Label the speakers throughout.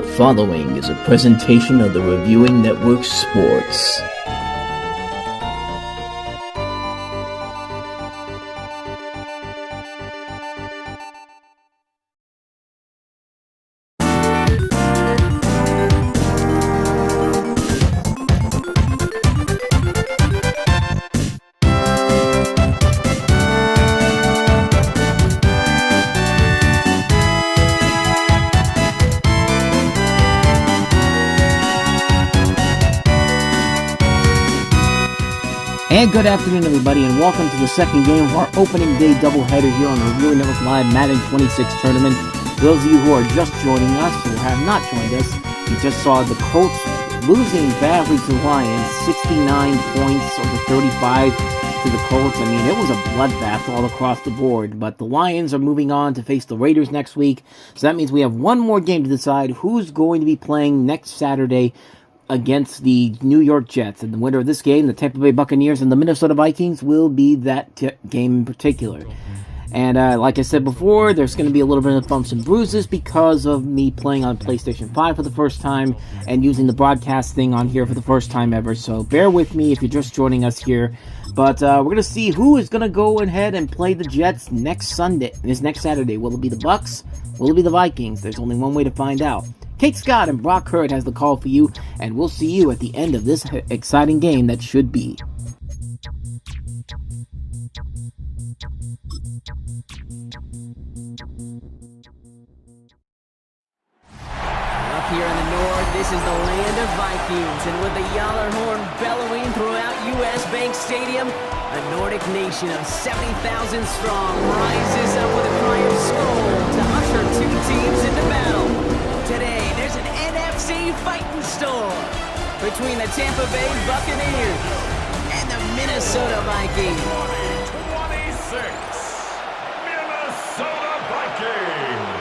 Speaker 1: The following is a presentation of the Reviewing Network Sports. And good afternoon, everybody, and welcome to the second game of our opening day doubleheader here on the Reviewing Network Live Madden 26 tournament. For those of you who are just joining us or have not joined us, you just saw the Colts losing badly to the Lions, 69 points over 35 to the Colts. I mean, it was a bloodbath all across the board, but the Lions are moving on to face the Raiders next week, so that means we have one more game to decide who's going to be playing next Saturday against the New York Jets. And the winner of this game, the Tampa Bay Buccaneers and the Minnesota Vikings, will be that game in particular. And like I said before, there's going to be a little bit of bumps and bruises because of me playing on PlayStation 5 for the first time and using the broadcast thing on here for the first time ever. So bear with me if you're just joining us here. But we're going to see who is going to go ahead and play the Jets next Saturday. Will it be the Bucs? Will it be the Vikings? There's only one way to find out. Kate Scott and Brock Hurd has the call for you, and we'll see you at the end of this exciting game that should be.
Speaker 2: Up here in the north, this is the land of Vikings, and with the Yaller horn bellowing throughout U.S. Bank Stadium, a Nordic nation of 70,000 strong rises up with a cry of Skol to usher two teams into battle. Today, there's an NFC fighting storm between the Tampa Bay Buccaneers and the Minnesota Vikings.
Speaker 3: 26, Minnesota Vikings.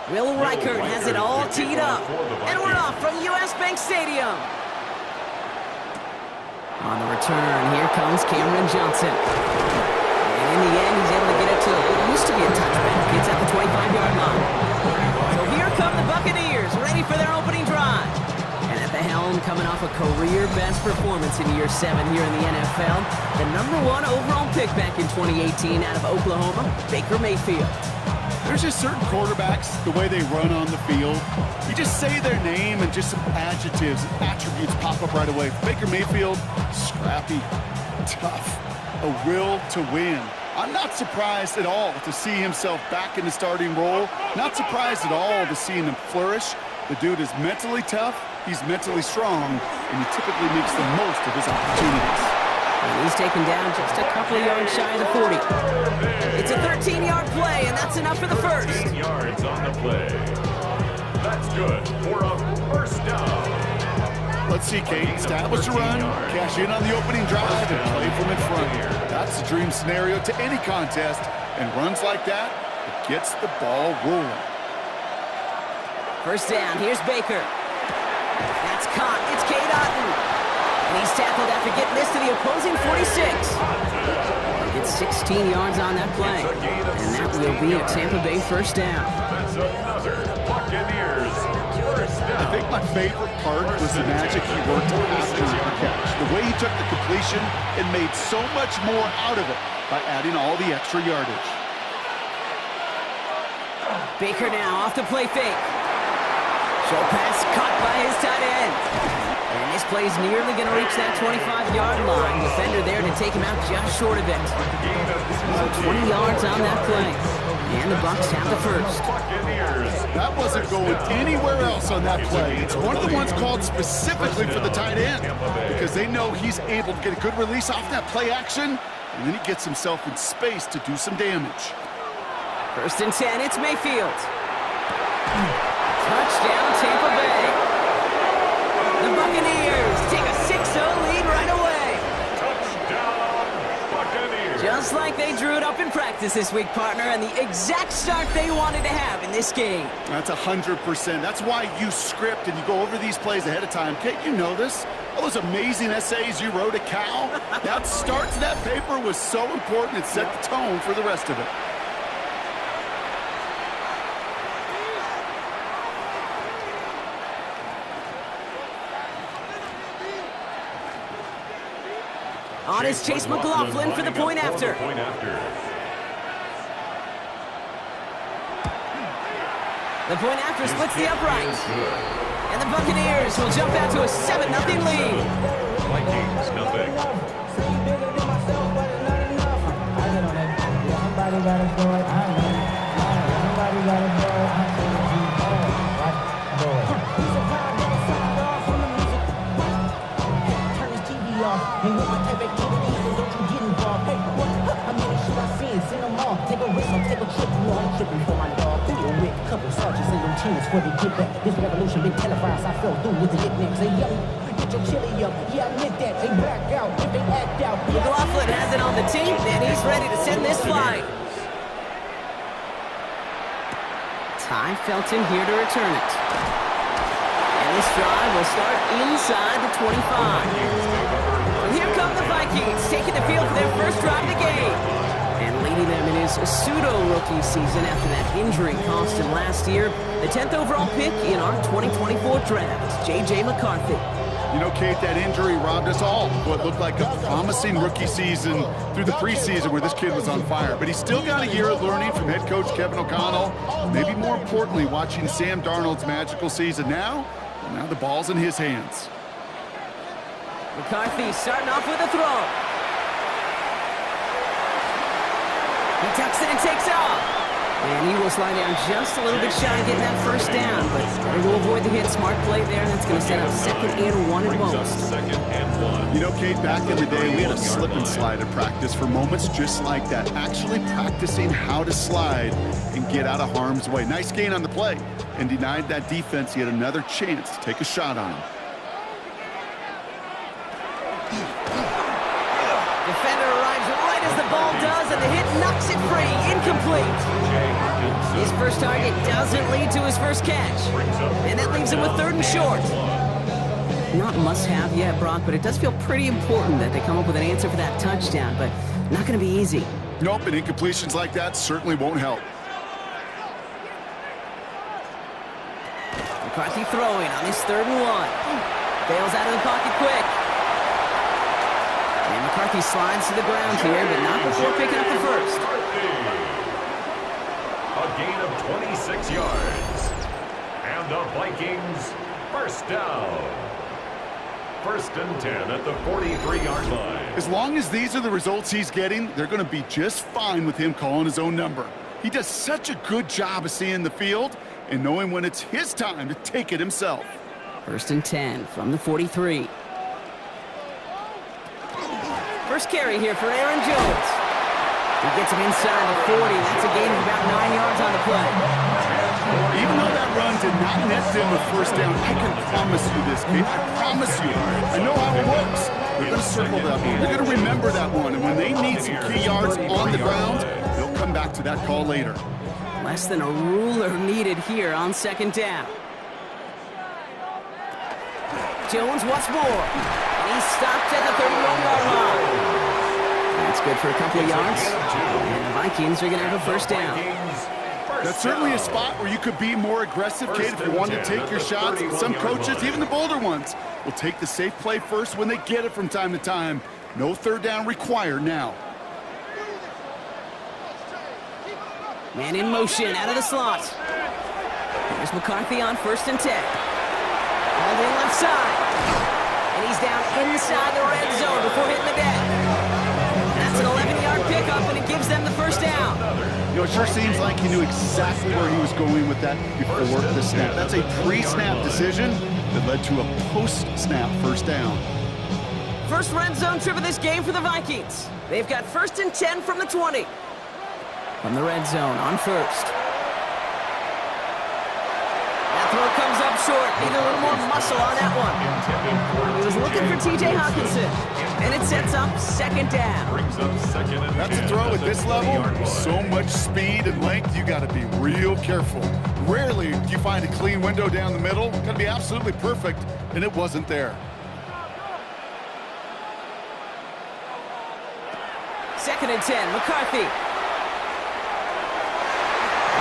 Speaker 2: Will Reichert has it all teed up, and we're off from U.S. Bank Stadium. On the return, here comes Cameron Johnson. And in the end, he's able to get it to what used to be a touchback. It's at the 25-yard line. So here come the Buccaneers, ready for their opening drive. And at the helm, coming off a career-best performance in year 7 here in the NFL, the #1 overall pick back in 2018 out of Oklahoma, Baker Mayfield.
Speaker 4: There's just certain quarterbacks, the way they run on the field. You just say their name and just some adjectives and attributes pop up right away. Baker Mayfield, scrappy, tough, a will to win. I'm not surprised at all to see himself back in the starting role. Not surprised at all to see him flourish. The dude is mentally tough, he's mentally strong, and he typically makes the most of his opportunities.
Speaker 2: And he's taken down just a couple of yards shy of the 40. It's a 13-yard play, and that's enough for the first.
Speaker 3: 13 yards on the play. That's good for a first down.
Speaker 4: Let's see, Kate. Establish a run, cash in on the opening drive, and play from in front here. That's the dream scenario to any contest, and runs like that, it gets the ball rolling.
Speaker 2: First down, here's Baker. That's caught. It's Cade Otton. And he's tackled after getting this to the opposing 46. It's 16 yards on that play. And that will be a Tampa Bay first down.
Speaker 3: That's another Buccaneers first down.
Speaker 4: I think my favorite part was the magic he worked after the catch. The way he took the completion and made so much more out of it by adding all the extra yardage.
Speaker 2: Baker now off the play fake. Show pass caught by his tight end. And this play's nearly going to reach that 25-yard line. Defender there to take him out just short of it. So 20 yards on that play. And the Bucs have the first.
Speaker 4: That wasn't going anywhere else on that play. It's one of the ones called specifically for the tight end because they know he's able to get a good release off that play action, and then he gets himself in space to do some damage.
Speaker 2: First and 10, it's Mayfield. Touchdown, Tampa Bay. The Buccaneers take a 6-0 lead right away.
Speaker 3: Touchdown, Buccaneers.
Speaker 2: Just Looks like they drew it up in practice this week, partner, and the exact start they wanted to have in this game.
Speaker 4: That's 100%. That's why you script and you go over these plays ahead of time. Kate, you know this. All those amazing essays you wrote at Cal, that start to that paper was so important. It set the tone for the rest of it.
Speaker 2: On is Chase McLaughlin for the point after. The point after splits the upright. And the Buccaneers will jump out to a 7-0 lead.
Speaker 3: Vikings, nothing.
Speaker 5: Take a risk, take a trip, you know I'm tripping for my dog. Feel with a couple sergeants and them teams before they get back. This revolution been televised, I fell through with the nicknames. They yo, get your chili up, yeah I admit that. They back out, if they act out.
Speaker 2: McLaughlin has it on the team, and he's ready to send this flying. Ty Felton here to return it. And this drive will start inside the 25. And here come the Vikings, taking the field for their first drive of the game. And leading them in his pseudo-rookie season after that injury cost him last year. The 10th overall pick in our 2024 draft, J.J. McCarthy.
Speaker 4: You know, Kate, that injury robbed us all what looked like a promising rookie season through the preseason where this kid was on fire. But he's still got a year of learning from head coach Kevin O'Connell. Maybe more importantly, watching Sam Darnold's magical season now the ball's in his hands.
Speaker 2: McCarthy starting off with a throw. He tucks it and takes off. And he will slide down just a little bit shy of getting that first down. But he will avoid the hit. Smart play there. That's going to set up 2nd and 1 at most.
Speaker 4: You know, Kate, back in the day, we had a slip and slide at practice for moments just like that. Actually practicing how to slide and get out of harm's way. Nice gain on the play. And denied that defense yet another chance to take a shot on him.
Speaker 2: Defender arrives right as the ball does, and the hit knocks it free. Incomplete. His first target doesn't lead to his first catch. And that leaves him with 3rd and short. Not must-have yet, Brock, but it does feel pretty important that they come up with an answer for that touchdown, but not going to be easy.
Speaker 4: Nope, and incompletions like that certainly won't help.
Speaker 2: McCarthy throwing on his 3rd and 1. Bails out of the pocket quick. And McCarthy slides to the ground here, but not before picking up the first.
Speaker 3: A gain of 26 yards. And the Vikings, first down. 1st and 10 at the 43-yard line.
Speaker 4: As long as these are the results he's getting, they're going to be just fine with him calling his own number. He does such a good job of seeing the field and knowing when it's his time to take it himself.
Speaker 2: 1st and 10 from the 43. First carry here for Aaron Jones. He gets him inside the 40. That's a gain of about 9 yards on the play.
Speaker 4: Even though that run did not net them a first down, I can promise you this, Kate. I promise you. I know how it works. They're going to circle that one. They're going to remember that one. And when they need some key yards on the ground, they'll come back to that call later.
Speaker 2: Less than a ruler needed here on 2nd down. Jones once more. And he's stopped at the 31-yard line. That's good for a couple of yards. And the Vikings are going to have a first down.
Speaker 4: That's certainly a spot where you could be more aggressive, Kate, if you wanted to take your shots. Some coaches, even the bolder ones, will take the safe play first when they get it from time to time. No 3rd down required now.
Speaker 2: Man in motion out of the slot. Here's McCarthy on 1st and 10. All in left side. And he's down inside the red zone before hitting the deck. That's an 11-yard pickup, and it gives them the first down.
Speaker 4: You know, it sure seems like he knew exactly where he was going with that before the snap. That's a pre-snap decision that led to a post-snap first down.
Speaker 2: First red zone trip of this game for the Vikings. They've got 1st and 10 from the 20. From the red zone on 1st. That throw comes up short. Needed a little more muscle on that one. He was looking for T.J. Hawkinson. And it sets up second down.
Speaker 4: That's a throw at this level. So much speed and length, you got to be real careful. Rarely do you find a clean window down the middle. Got to be absolutely perfect, and it wasn't there.
Speaker 2: Second and 10, McCarthy.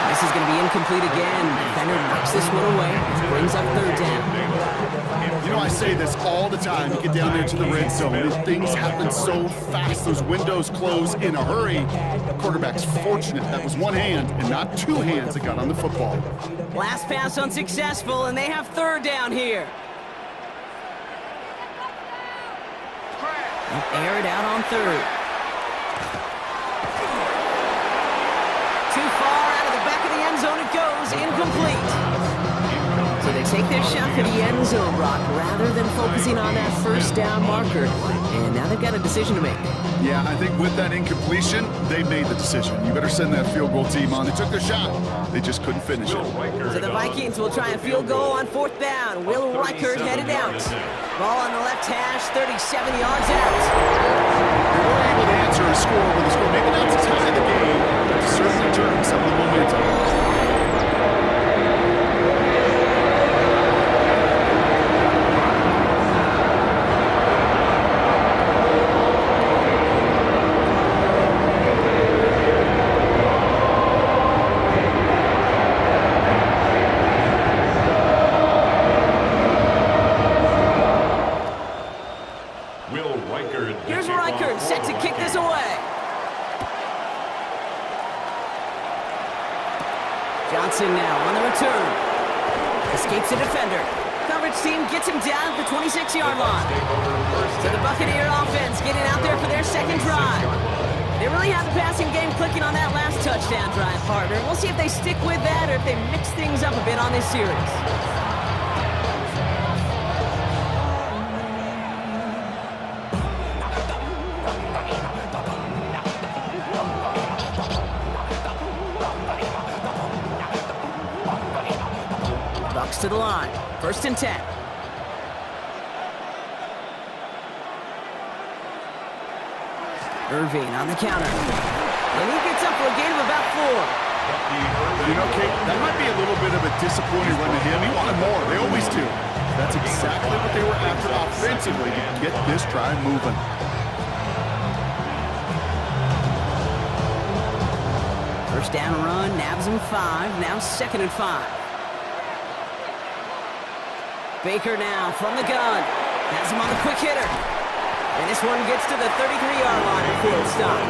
Speaker 2: This is going to be incomplete again. Defender knocks this one away. Brings up third down.
Speaker 4: You know, I say this all the time. You get down there to the red zone, and things happen so fast. Those windows close in a hurry. The quarterback's fortunate that was one hand and not two hands that got on the football.
Speaker 2: Last pass unsuccessful, and they have third down here. They'll air it out on third. Too far out of the back of the end zone it goes, incomplete. So they take their shot for the end zone, Brock, rather than focusing on that first down marker. And now they've got a decision to make.
Speaker 4: Yeah, I think with that incompletion, they made the decision. You better send that field goal team on. They took their shot. They just couldn't finish it.
Speaker 2: So the Vikings will try a field goal on fourth down. Will Reichert headed out. Ball on the left hash, 37 yards out.
Speaker 4: They were able to answer a score with a score. Maybe not to tie the game, but to certainly turn some of the momentum.
Speaker 2: Here's Reichert, set to kick this away. Johnson now on the return. Escapes the defender. Coverage team gets him down at the 26-yard line. So the Buccaneer offense getting out there for their second drive. They really have the passing game clicking on that last touchdown drive, partner. We'll see if they stick with that or if they mix things up a bit on this series. Bucks to the line. First and 10. Irving on the counter. And he gets up for a gain of about 4.
Speaker 4: You know, Kate, that might be a little bit of a disappointing run to him. He wanted more. They always do. That's exactly what they were after offensively to get this drive moving.
Speaker 2: First down run, nabs him 5. Now second and 5. Baker now from the gun. Has him on the quick hitter. And this one gets to the 33-yard line before it stops.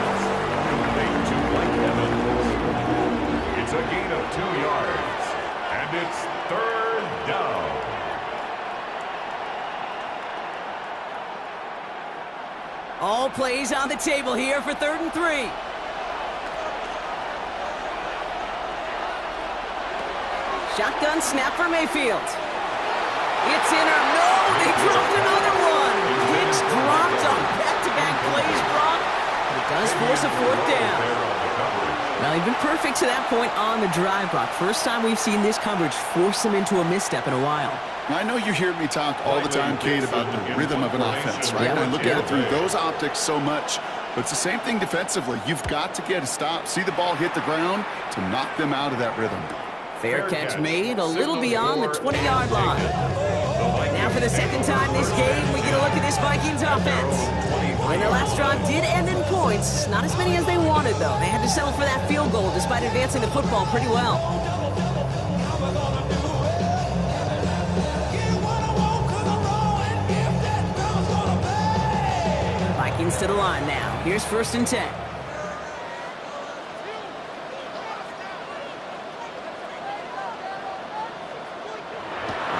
Speaker 3: It's a gain of 2 yards. And it's third down.
Speaker 2: All plays on the table here for 3rd and 3. Shotgun snap for Mayfield. It's in or no, they dropped another one. Hicks dropped on back-to-back plays, Brock. It does force a 4th down. Well, he's been perfect to that point on the drive, Brock. First time we've seen this coverage force him into a misstep in a while.
Speaker 4: I know you hear me talk all the time, Kate, about the rhythm of an offense, right? I look at it through those optics so much, but it's the same thing defensively. You've got to get a stop, see the ball hit the ground to knock them out of that rhythm.
Speaker 2: Fair catch made, a little beyond the 20-yard line. Now for the second time this game, we get a look at this Vikings offense. And their last drive did end in points. Not as many as they wanted, though. They had to settle for that field goal despite advancing the football pretty well. Vikings to the line now. Here's 1st and 10.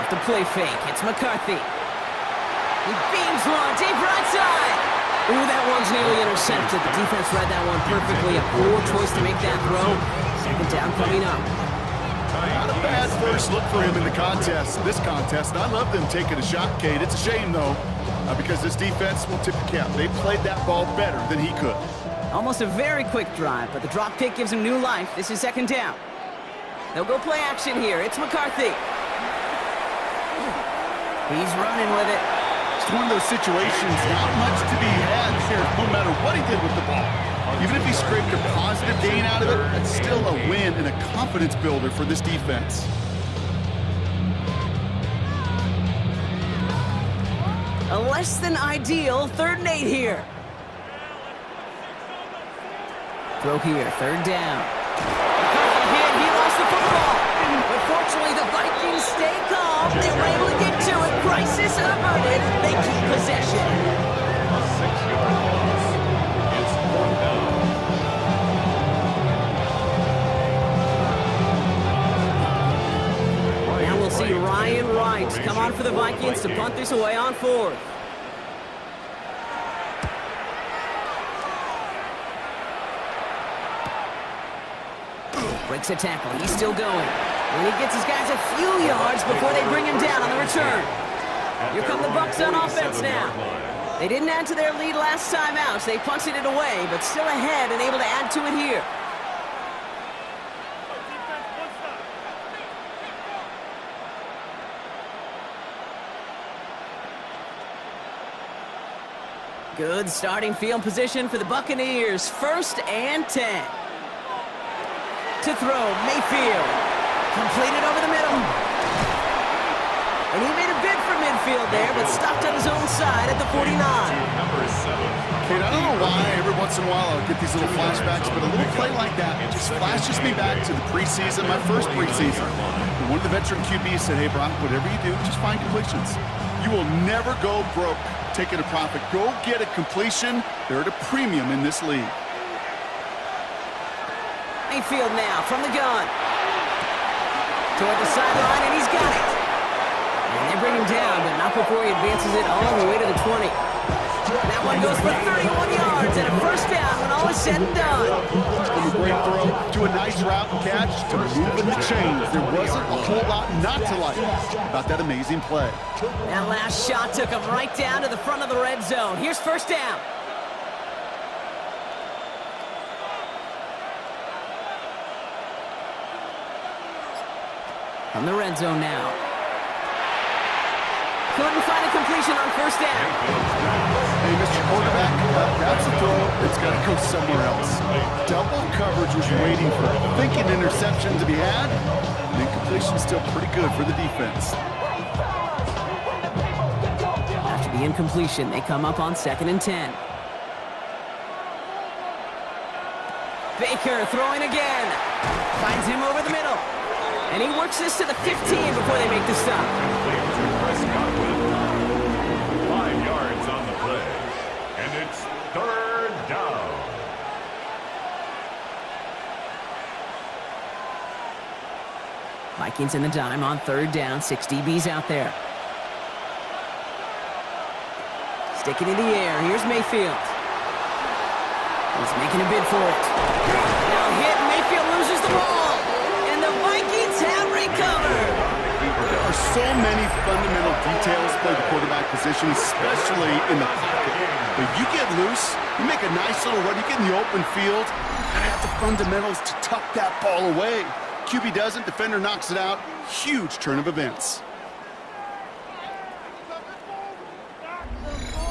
Speaker 2: The play fake. It's McCarthy. He beams one. Deep right side. Ooh, that one's nearly intercepted. The defense read that one perfectly. A poor choice to make that throw. Second down coming up.
Speaker 4: Not a bad first look for him in the contest. This contest, I love them taking a shot, Kate. It's a shame, though, because this defense will tip the cap. They played that ball better than he could.
Speaker 2: Almost a very quick drive, but the drop kick gives him new life. This is second down. They'll go play action here. It's McCarthy. He's running with it.
Speaker 4: It's one of those situations, not much to be had here, no matter what he did with the ball. Even if he scraped a positive gain out of it, that's still a win and a confidence builder for this defense.
Speaker 2: A less than ideal 3rd and 8 here. Throw here, 3rd down. He lost the football. But fortunately, the Vikings stay calm. They were able to get to it. Crisis averted. They keep possession.
Speaker 3: A 6-yard loss. It's 4th down.
Speaker 2: Now we'll see Ryan Wright come on for the Vikings to punt this away on 4th. Breaks a tackle. He's still going. And he gets his guys a few yards before they bring him down on the return. Here come the Bucs on offense now. They didn't add to their lead last time out, so they punted it away, but still ahead and able to add to it here. Good starting field position for the Buccaneers. 1st and 10. To throw, Mayfield. Completed over the middle. And he made a bid for midfield there, but stopped on his own side at the 49.
Speaker 3: Number 7.
Speaker 4: Kate, I don't know why every once in a while I'll get these little flashbacks, but a little play like that just flashes me back to the preseason, my first preseason. And one of the veteran QBs said, hey, Brock, whatever you do, just find completions. You will never go broke taking a profit. Go get a completion. They're at a premium in this league.
Speaker 2: Mayfield now from the gun. Toward the sideline, and he's got it. And they bring him down, but not before he advances it all the way to the 20. That one goes for 31 yards and a 1st down when all is said and done.
Speaker 4: From a great throw to a nice route and catch to moving the chains. There wasn't a whole lot not to like about that amazing play.
Speaker 2: That last shot took him right down to the front of the red zone. Here's 1st down. From the red zone now. Couldn't find a completion on 1st down.
Speaker 4: Hey, Mr. Quarterback, that's a throw. It's got to go somewhere else. Double coverage was waiting for a thinking interception to be had. And incompletion still pretty good for the defense.
Speaker 2: After the incompletion, they come up on 2nd and 10. Baker throwing again. Finds him over the middle. And he works this to the 15 before they make the stop.
Speaker 3: 5 yards on the play. And it's 3rd down.
Speaker 2: Vikings in the dime on 3rd down. 6 DBs out there. Sticking in the air. Here's Mayfield. He's making a bid for it. Now hit. Mayfield loses the ball. And the Vikings have recovered.
Speaker 4: There are so many fundamental details to play the quarterback position, especially in the pocket. But you get loose, you make a nice little run, you get in the open field, you gotta have the fundamentals to tuck that ball away. QB doesn't, defender knocks it out. Huge turn of events.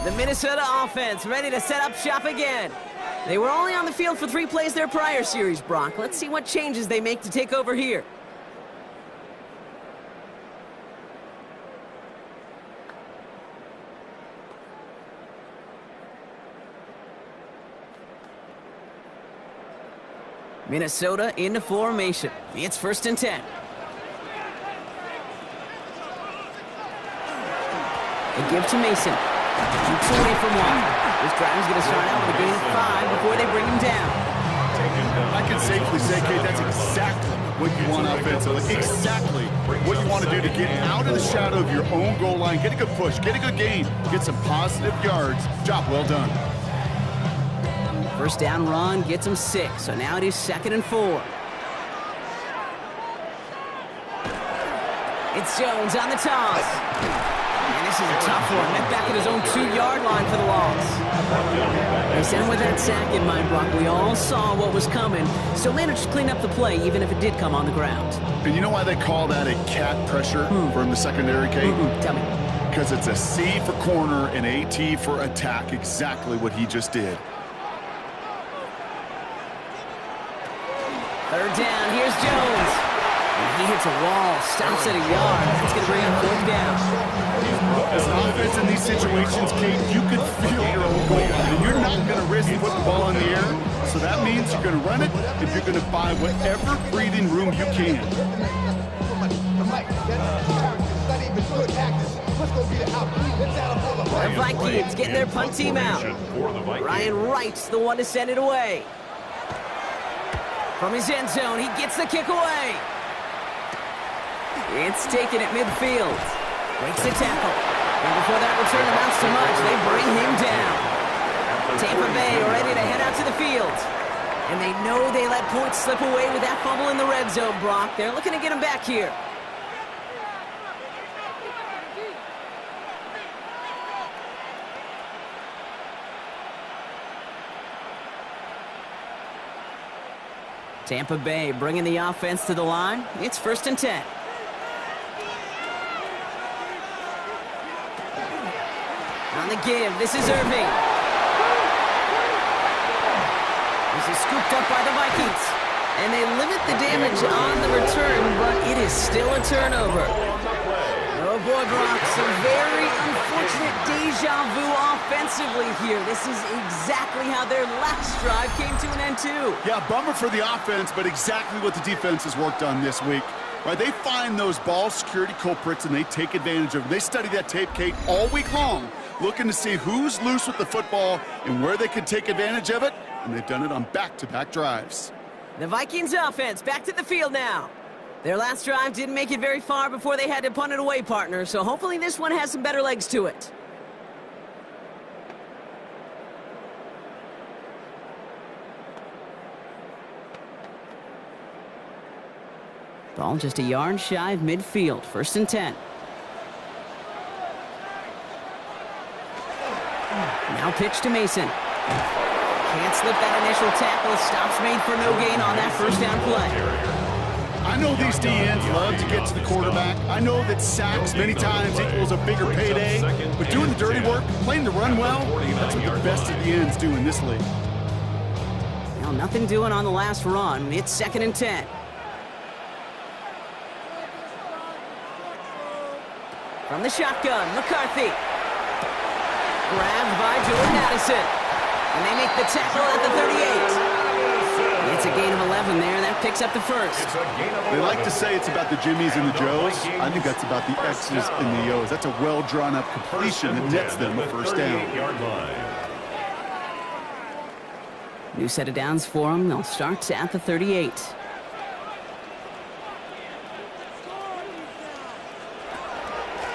Speaker 2: The Minnesota offense ready to set up shop again. They were only on the field for 3 plays their prior series, Brock. Let's see what changes they make to take over here. Minnesota into formation. It's 1st and 10. They give to Mason. Keeps away from one. This drive is going to start out with a gain of 5 before they bring him down.
Speaker 4: I can safely say, Kate, that's exactly what you want offensively. Exactly what you want to do to get out of the shadow of your own goal line. Get a good push. Get a good gain. Get some positive yards. Job well done.
Speaker 2: 1st down run gets him 6. So now it is 2nd and 4. It's Jones on the toss. And this is a tough one. Met back at his own 2-yard line for the loss. They sent with that sack in mind, Brock. We all saw what was coming. Still managed to clean up the play, even if it did come on the ground.
Speaker 4: And you know why they call that a cat pressure from the secondary, Kate?
Speaker 2: Tell me.
Speaker 4: because it's a C for corner and a T for attack, exactly what he just did.
Speaker 2: Third down, here's Jones. And he hits a wall, stops at a yard. That's going to bring up fourth down.
Speaker 4: As an offense in these situations, Kate, you could feel your own goal line, and you're not going to risk putting the ball in the air. So that means you're going to run it, and you're going to buy whatever breathing room you can.
Speaker 2: The Vikings getting their punt team out. Ryan Wright's the one to send it away. From his end zone, he gets the kick away. It's taken at midfield. Breaks the tackle. And before that return amounts to much, they bring him down. Tampa Bay ready to head out to the field. And they know they let points slip away with that fumble in the red zone, Brock. They're looking to get him back here. Tampa Bay bringing the offense to the line. It's 1st and 10. On the give, this is Irving. This is scooped up by the Vikings. And they limit the damage on the return, but it is still a turnover. Oh boy, Brock, some very unfortunate deja vu offensively here. This is exactly how their last drive came to an end too.
Speaker 4: Yeah, bummer for the offense, but exactly what the defense has worked on this week. Right, they find those ball security culprits and they take advantage of them. They study that tape, Kate, all week long, looking to see who's loose with the football and where they can take advantage of it, and they've done it on back-to-back drives.
Speaker 2: The Vikings offense back to the field now. Their last drive didn't make it very far before they had to punt it away, partner, so hopefully this one has some better legs to it. Ball just a yard shy of midfield, 1st and 10. Now pitch to Mason. Can't slip that initial tackle. Stops made for no gain on that 1st down play.
Speaker 4: I know these DNs love to get to the quarterback. I know that sacks many times equals a bigger payday, but doing the dirty work, playing the run well, that's what the best of the ends do in this league.
Speaker 2: Well, nothing doing on the last run. It's 2nd and 10. From the shotgun, McCarthy. Grabbed by Jordan Addison. And they make the tackle at the 38. It's a gain of 11 there. That picks up the 1st.
Speaker 4: They like to say it's about the Jimmies and the Joes. I think that's about the X's and the O's. That's a well-drawn-up completion that nets them a 1st down.
Speaker 2: New set of downs for them. They'll start at the 38.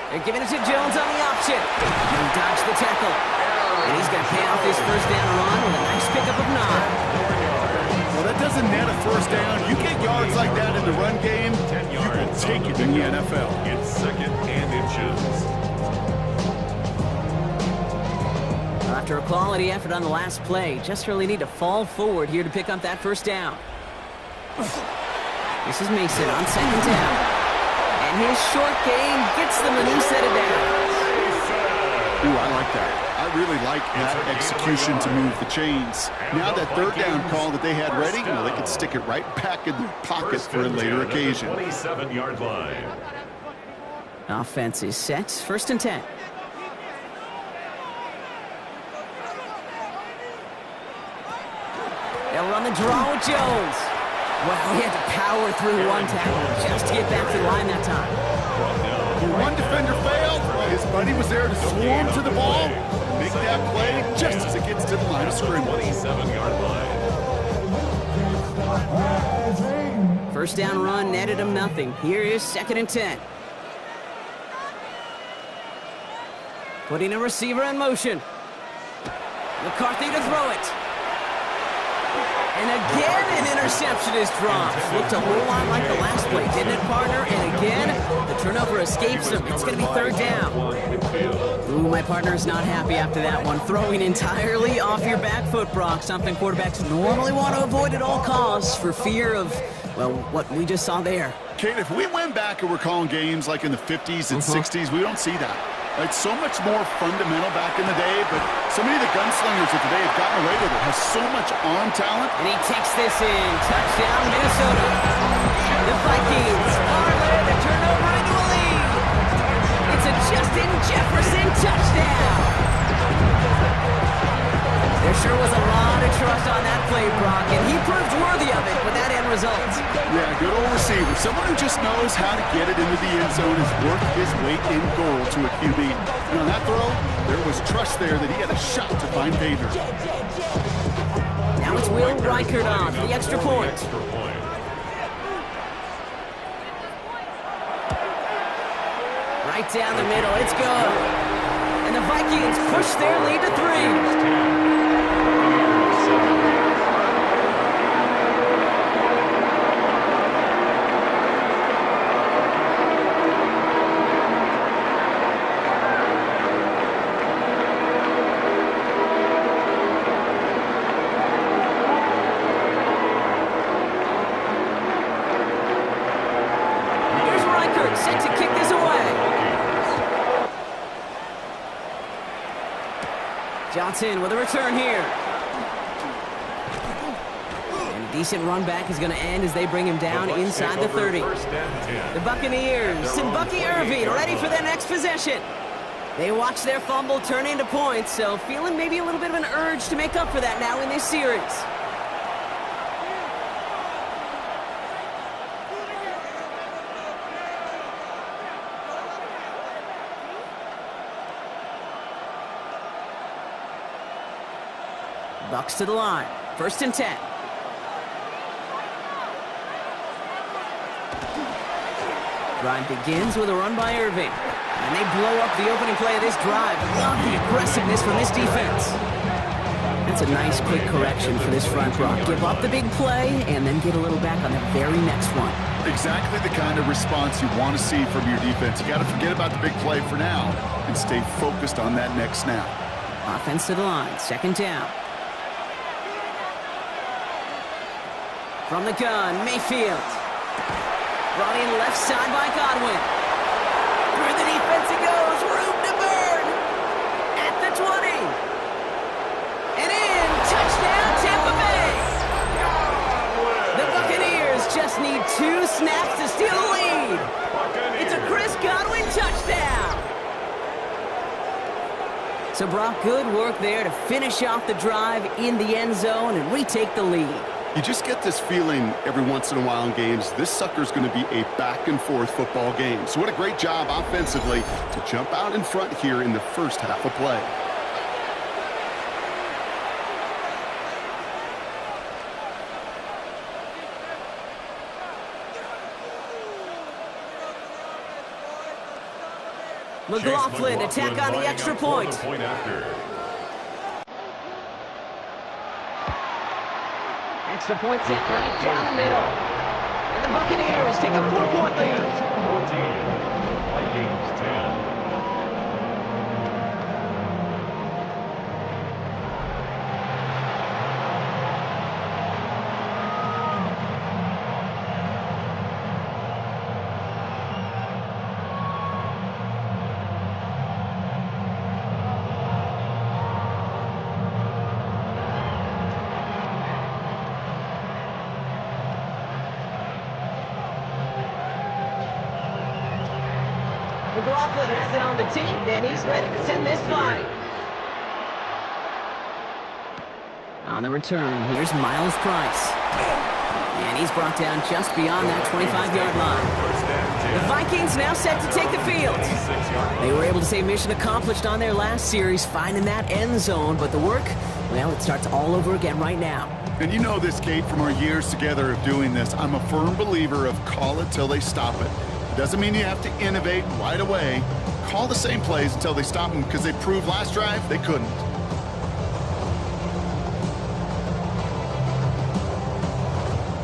Speaker 2: They're giving it to Jones on the option. He dodged the tackle. And he's going to pay off his 1st down run with a nice pickup of 9.
Speaker 4: Well, that doesn't net a 1st down. You get yards like that in the run game, you will take it in the NFL.
Speaker 3: It's 2nd and inches.
Speaker 2: Well, after a quality effort on the last play, just really need to fall forward here to pick up that 1st down. This is Mason on 2nd down. And his short game gets them a new set of downs.
Speaker 4: Ooh, I like that. I really like that execution to move the chains. Now that 3rd down call that they had ready, well, they could stick it right back in their pocket for a later occasion.
Speaker 3: 27-yard line.
Speaker 2: Offense is set. 1st and 10. They'll run the draw with Jones. Well, he had to power through one tackle just to get back to the line that time.
Speaker 4: One defender failed. His buddy was there to swarm to the ball and make that play just as it gets to the line of scrimmage.
Speaker 3: 27-yard line.
Speaker 2: 1st down run netted him nothing. Here is 2nd and 10. Putting a receiver in motion. McCarthy to throw it. And again, an interception is dropped. Looked a whole lot like the last play, didn't it, partner? And again, the turnover escapes him. It's going to be 3rd down. Ooh, my partner is not happy after that one. Throwing entirely off your back foot, Brock. Something quarterbacks normally want to avoid at all costs for fear of, well, what we just saw there.
Speaker 4: Kate, if we went back and we're calling games like in the 50s and 60s, we don't see that. It's so much more fundamental back in the day, but so many of the gunslingers of today have gotten away with it. Has so much arm talent.
Speaker 2: And he takes this in. Touchdown, Minnesota. The Vikings parlay the turnover into a lead. It's a Justin Jefferson touchdown. There sure was a lot of trust on that play, Brock, and he proved worthy of it with that end result.
Speaker 4: Yeah, good old receiver. Someone who just knows how to get it into the end zone is worth his weight in gold to a QB. And on that throw, there was trust there that he had a shot to find pay dirt.
Speaker 2: Now it's Will Reichert on for the extra point. Right down the middle, it's good. And the Vikings push their lead to 3. Set to kick this away. Johnson with a return here. And a decent run back is going to end as they bring him down inside the 30. The Buccaneers and Bucky Irving ready for their next possession. They watch their fumble turn into points, so feeling maybe a little bit of an urge to make up for that now in this series. Bucks to the line. 1st and 10. Drive begins with a run by Irving. And they blow up the opening play of this drive. Love the aggressiveness from this defense. That's a nice quick correction for this front row. Give up the big play and then get a little back on the very next one.
Speaker 4: Exactly the kind of response you want to see from your defense. You got to forget about the big play for now and stay focused on that next snap.
Speaker 2: Offense to the line. 2nd down. From the gun, Mayfield. Brought in left side by Godwin. Through the defense it goes. Room to burn. At the 20. And in. Touchdown, Tampa Bay. The Buccaneers just need 2 snaps to steal the lead. It's a Chris Godwin touchdown. So, Brock, good work there to finish off the drive in the end zone and retake the lead.
Speaker 4: You just get this feeling every once in a while in games, this sucker's going to be a back-and-forth football game. So what a great job offensively to jump out in front here in the first half of play.
Speaker 2: McLaughlin attack on the extra point. Extra points in right down the middle. And the Buccaneers take a 4-point lead.
Speaker 3: 14. Vikings 10.
Speaker 2: McLaughlin has it on the team, and he's ready to send this fight. On the return, here's Miles Price. And he's brought down just beyond that 25-yard line. The Vikings now set to take the field. They were able to say mission accomplished on their last series, finding that end zone, but the work, well, it starts all over again right now.
Speaker 4: And you know this, Kate, from our years together of doing this. I'm a firm believer of call it till they stop it. Doesn't mean you have to innovate right away. Call the same plays until they stop them, because they proved last drive they couldn't.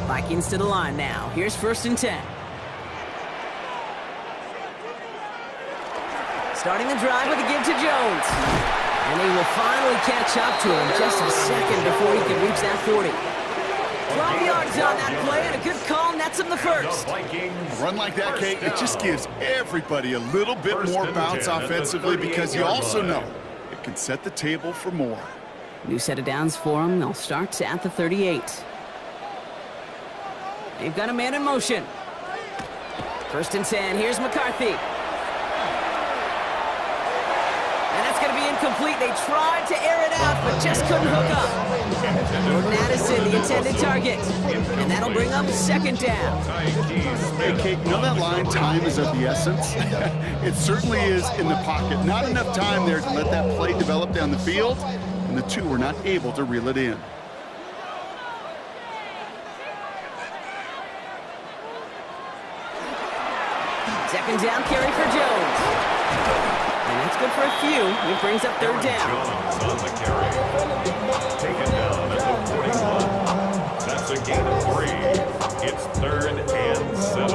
Speaker 2: Vikings to the line now. Here's 1st and 10. Starting the drive with a give to Jones. And they will finally catch up to him just a second before he can reach that 40. 12 yards on that play, and a good call nets him the first.
Speaker 3: Vikings.
Speaker 4: A run like that, Kate, it just gives everybody a little bit more bounce offensively because you also know it can set the table for more.
Speaker 2: New set of downs for him. They'll start at the 38. They've got a man in motion. 1st and 10. Here's McCarthy. And that's going to be incomplete. They tried to air it out, but just couldn't hook up. Jordan Addison, the intended target. And that'll bring up 2nd down.
Speaker 4: Hey, Kate, you know that line, time is of the essence? It certainly is in the pocket. Not enough time there to let that play develop down the field, and the two were not able to reel it in.
Speaker 2: Second down carry for Jones. And that's good for a few. It brings up 3rd down.
Speaker 3: Jones on the carry. Taken down at the 41. That's a gain of 3. It's 3rd and 7.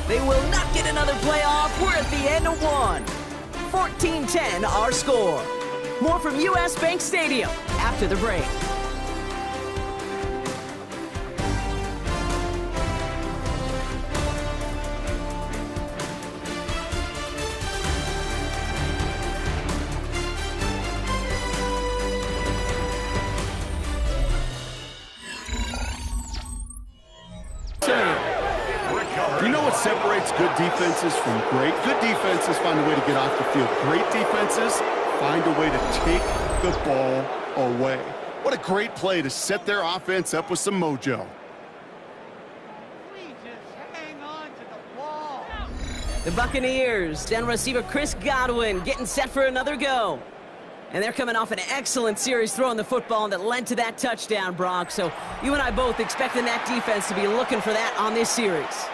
Speaker 2: They will not get another playoff. We're at the end of 1. 14-10 our score. More from US Bank Stadium after the break.
Speaker 4: You know what separates good defenses from great? Good defenses find a way to get off the field. Great defenses find a way to take the ball away. What a great play to set their offense up with some mojo.
Speaker 2: The Buccaneers, down receiver Chris Godwin, getting set for another go. And they're coming off an excellent series throwing the football that led to that touchdown, Brock. So you and I both expecting that defense to be looking for that on this series.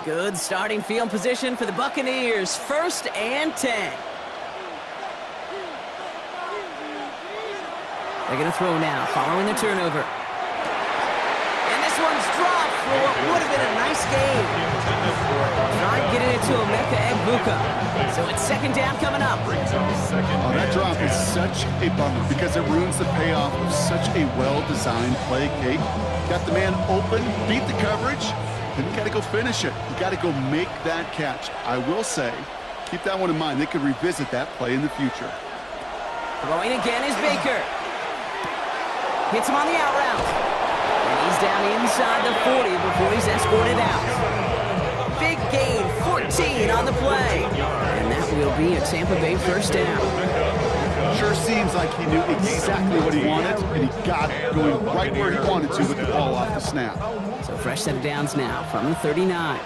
Speaker 2: Good starting field position for the Buccaneers. 1st and 10. They're going to throw now, following the turnover. And this one's dropped for what would have been a nice game. Trying getting it to Emeka Egbuka. So it's 2nd down coming up.
Speaker 4: Oh, that drop is such a bummer because it ruins the payoff of such a well-designed play, Kate. Got the man open, beat the coverage, then you got to go finish it. You got to go make that catch. I will say, keep that one in mind. They could revisit that play in the future.
Speaker 2: Throwing again is Baker. Hits him on the out route. And he's down inside the 40 before he's escorted out. Big gain, 14 on the play. And that will be a Tampa Bay 1st down.
Speaker 4: Sure seems like he knew exactly what he wanted, and he got it going right where he wanted to with the ball off the snap.
Speaker 2: So fresh set of downs now from the 39.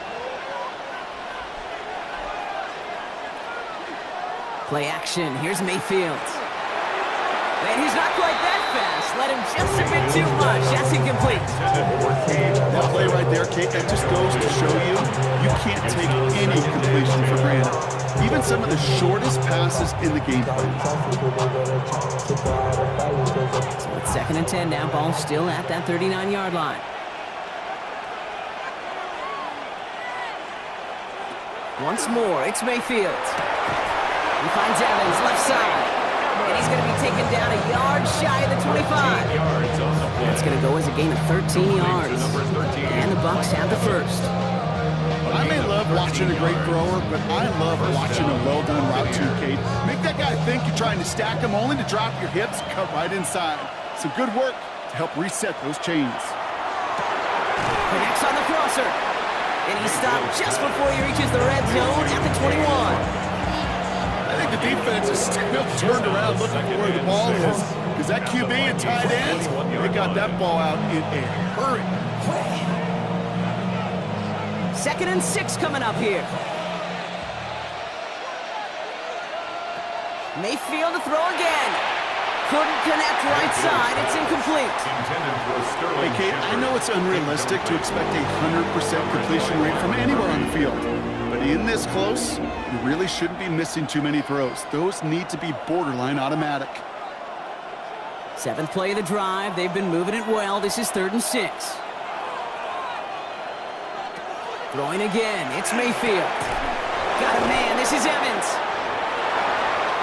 Speaker 2: Play action. Here's Mayfield. And he's not quite that fast. Let him just a bit too much. That's incomplete.
Speaker 4: That play right there, Kate, that just goes to show you, you can't take any completion for granted. Even some of the shortest passes in the game plan.
Speaker 2: So it's 2nd and 10 now. Ball still at that 39-yard line. Once more, it's Mayfield. He finds Evans, left side. And he's going to be taken down a yard shy of the 25. That's going to go as a gain of 13 yards. And the Bucs have the 1st.
Speaker 4: I may love watching a great thrower, but I love watching a well-done route too, Kate. Make that guy think you're trying to stack him, only to drop your hips, cut right inside. Some good work to help reset those chains.
Speaker 2: Connects on the crosser. And he stopped just before he reaches the red zone at the 21.
Speaker 4: I think the defense is still turned around looking for where the ball is, because that QB and tight end, they got that ball out in a hurry.
Speaker 2: 2nd and 6 coming up here. Mayfield to throw again. Couldn't connect right side. It's incomplete.
Speaker 4: Hey, Kate, I know it's unrealistic to expect a 100% completion rate from anywhere on the field. But in this close, you really shouldn't be missing too many throws. Those need to be borderline automatic.
Speaker 2: Seventh play of the drive. They've been moving it well. This is 3rd and 6. Throwing again. It's Mayfield. Got a man. This is Evans.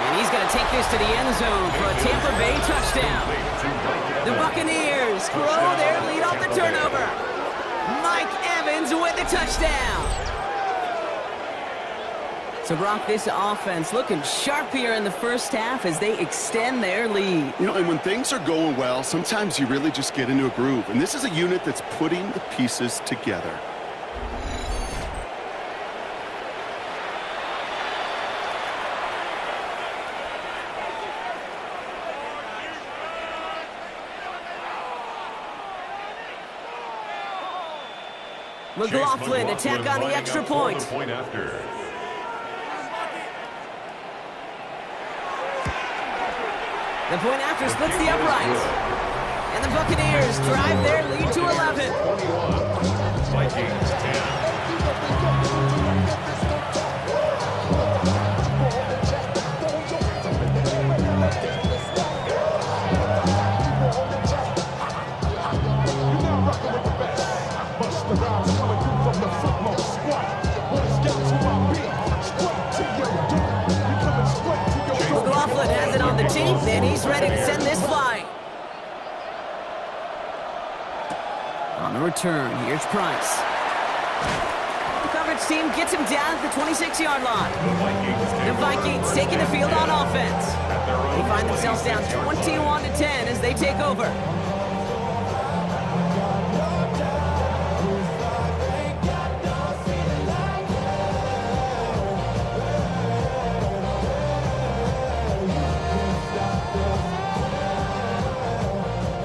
Speaker 2: And he's going to take this to the end zone for a Tampa Bay touchdown. The Buccaneers grow their lead off the turnover. Mike Evans with the touchdown. So, Brock, this offense looking sharp here in the first half as they extend their lead.
Speaker 4: You know, and when things are going well, sometimes you really just get into a groove. And this is a unit that's putting the pieces together.
Speaker 2: McLaughlin to tack on the extra point.
Speaker 3: The point after.
Speaker 2: The point after splits the uprights. And the Buccaneers drive their lead to 11.
Speaker 3: 21. Vikings 10.
Speaker 2: McLaughlin has it on the team, and he's ready to send this flying. On the return, here's Price. The coverage team gets him down at the 26-yard line. The Vikings taking the field on offense. They find themselves down 21-10 as they take over.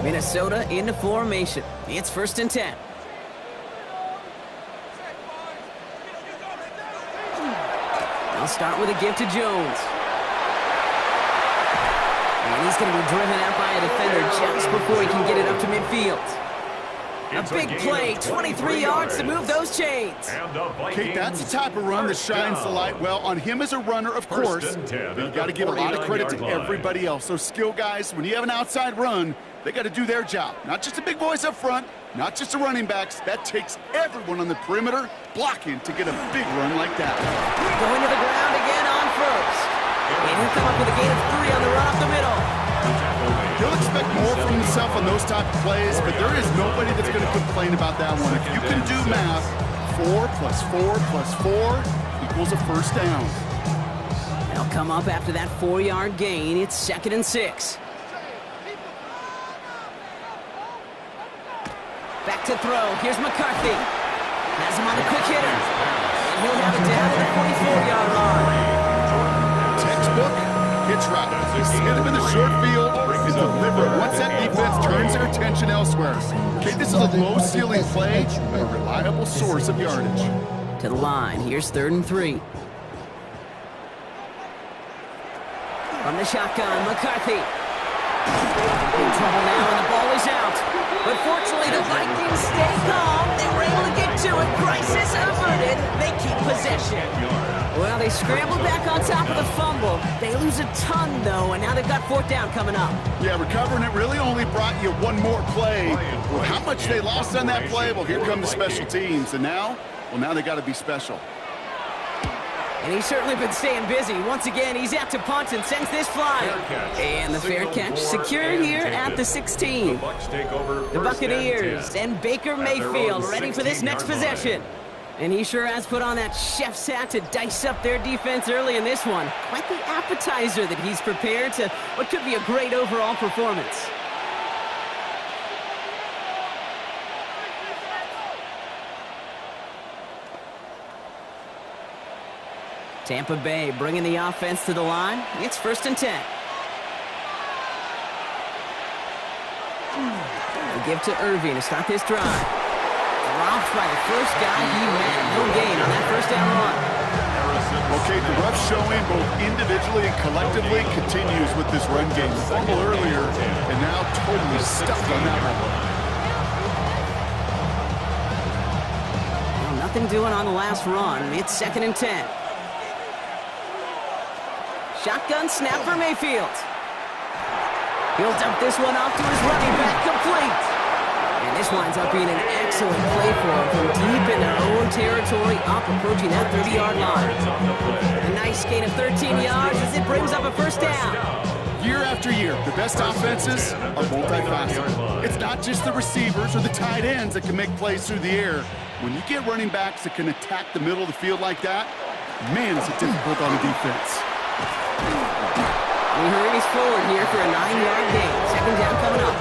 Speaker 2: Minnesota into formation. It's 1st and 10. They'll start with a give to Jones. And he's going to be driven out by a defender just before he can get it up to midfield. A big play, 23 yards to move those chains.
Speaker 4: Okay, that's the type of run that shines the light well on him as a runner, of course. But you got to give a lot of credit to everybody else. Those skill guys, when you have an outside run, they got to do their job. Not just the big boys up front, not just the running backs. That takes everyone on the perimeter blocking to get a big run like that.
Speaker 2: Going to the ground again on first. And he'll come up with a gain of 3 on the run up the middle.
Speaker 4: He'll expect more from himself on those type of plays, but there is nobody that's going to complain about that one. If you can do math, 4 plus 4 plus 4 equals a first down.
Speaker 2: They'll come up after that 4-yard gain. It's 2nd and 6. Back to throw. Here's McCarthy. Has him on a quick hitter. And he'll have it down to the 44-yard line.
Speaker 4: Textbook hitch route. Just hit him in the short field and deliver it. Once that defense turns their attention elsewhere. Okay, this is a low-ceiling play, but a reliable source of yardage.
Speaker 2: To the line. Here's 3rd and 3. From the shotgun, McCarthy. In trouble now, and the ball is out. But fortunately, the Vikings stay calm. They were able to get to it. Crisis averted. They keep possession. Well, they scrambled back on top of the fumble. They lose a ton, though, and now they've got 4th down coming up.
Speaker 4: Yeah, recovering it really only brought you one more play. Well, how much they lost on that play? Well, here come the special teams. And now, well, now they got to be special.
Speaker 2: And he's certainly been staying busy. Once again, he's out to punt and sends this flying. And the fair catch secure here at the 16. The Buccaneers and Baker Mayfield ready for this next possession. And he sure has put on that chef's hat to dice up their defense early in this one. Quite the appetizer that he's prepared to what could be a great overall performance. Tampa Bay bringing the offense to the line. It's 1st and 10. They give to Irving to start this drive. Dropped by the first guy he met. No gain on that 1st down run.
Speaker 4: Okay, the rough showing both individually and collectively continues with this run game. Fumble earlier, and now totally stuck on that one.
Speaker 2: Well, nothing doing on the last run. It's 2nd and 10. Shotgun snap for Mayfield. He'll dump this one off to his running back, complete. And this winds up being an excellent play for him from deep in their own territory, up approaching that 30-yard line. A nice gain of 13 yards as it brings up a first down.
Speaker 4: Year after year, the best offenses are multifaceted. It's not just the receivers or the tight ends that can make plays through the air. When you get running backs that can attack the middle of the field like that, man, is it difficult on the defense.
Speaker 2: He hurries forward here for a 9-yard gain. Second down coming up.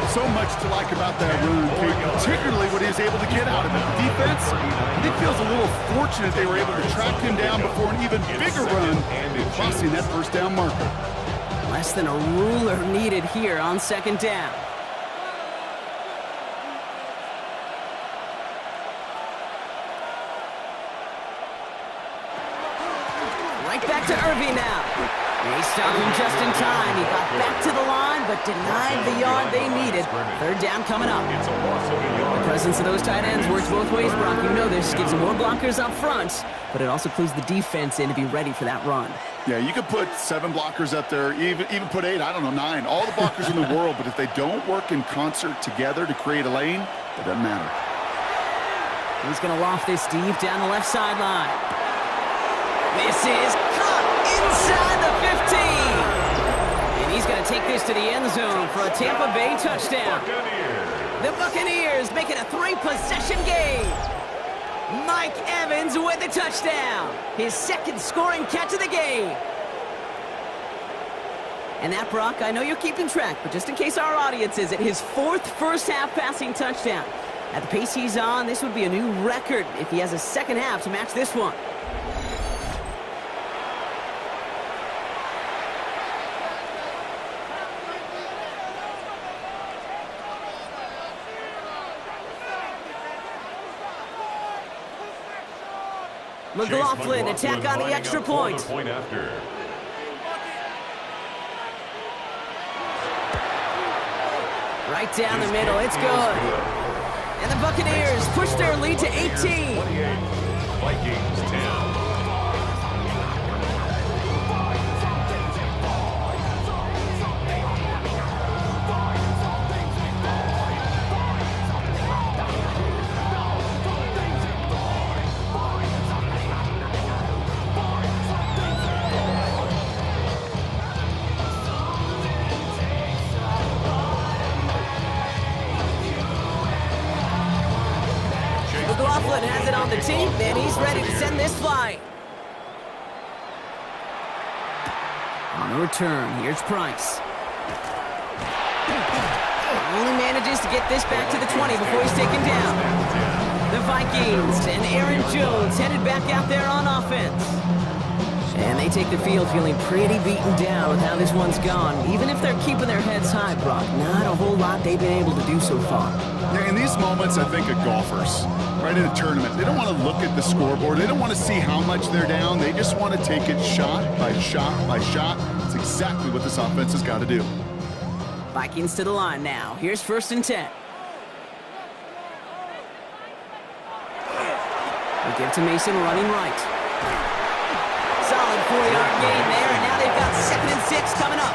Speaker 4: So much to like about that run, Kate, particularly what he was able to get out of it. The defense, I think, feels a little fortunate they were able to track him down before an even bigger run, crossing that first down marker.
Speaker 2: Less than a ruler needed here on second down. Right back to Irving now. They stopped him just in time. He got back to the line, but denied the yard they needed. Third down coming up. The presence of those tight ends works both ways, Brock. You know this. Gives them more blockers up front, but it also clues the defense in to be ready for that run.
Speaker 4: Yeah, you could put 7 blockers up there, even put 8, I don't know, 9. All the blockers in the world, but if they don't work in concert together to create a lane, it doesn't matter.
Speaker 2: He's going to loft this deep down the left sideline. This is caught inside the 15. And he's going to take this to the end zone for a Tampa Bay touchdown. The Buccaneers making a 3-possession game. Mike Evans with the touchdown. His second scoring catch of the game. And that, Brock, I know you're keeping track, but just in case our audience isn't, his 4th first-half passing touchdown. At the pace he's on, this would be a new record if he has a second half to match this one. McLaughlin attack on the extra point. Right down the middle, it's good. And the Buccaneers push their lead to 18.
Speaker 3: 28, Vikings 10.
Speaker 2: McLaughlin has it on the team, and he's ready to send this flying. On the return, here's Price. Only manages to get this back to the 20 before he's taken down. The Vikings and Aaron Jones headed back out there on offense. And they take the field feeling pretty beaten down with how this one's gone. Even if they're keeping their heads high, Brock, not a whole lot they've been able to do so far.
Speaker 4: Yeah, in these moments, I think of golfers, right in a tournament. They don't want to look at the scoreboard. They don't want to see how much they're down. They just want to take it shot by shot by shot. It's exactly what this offense has got to do.
Speaker 2: Vikings to the line now. Here's 1st and 10. They give to Mason running right. Solid 4-yard gain there, and now they've got 2nd and 6 coming up.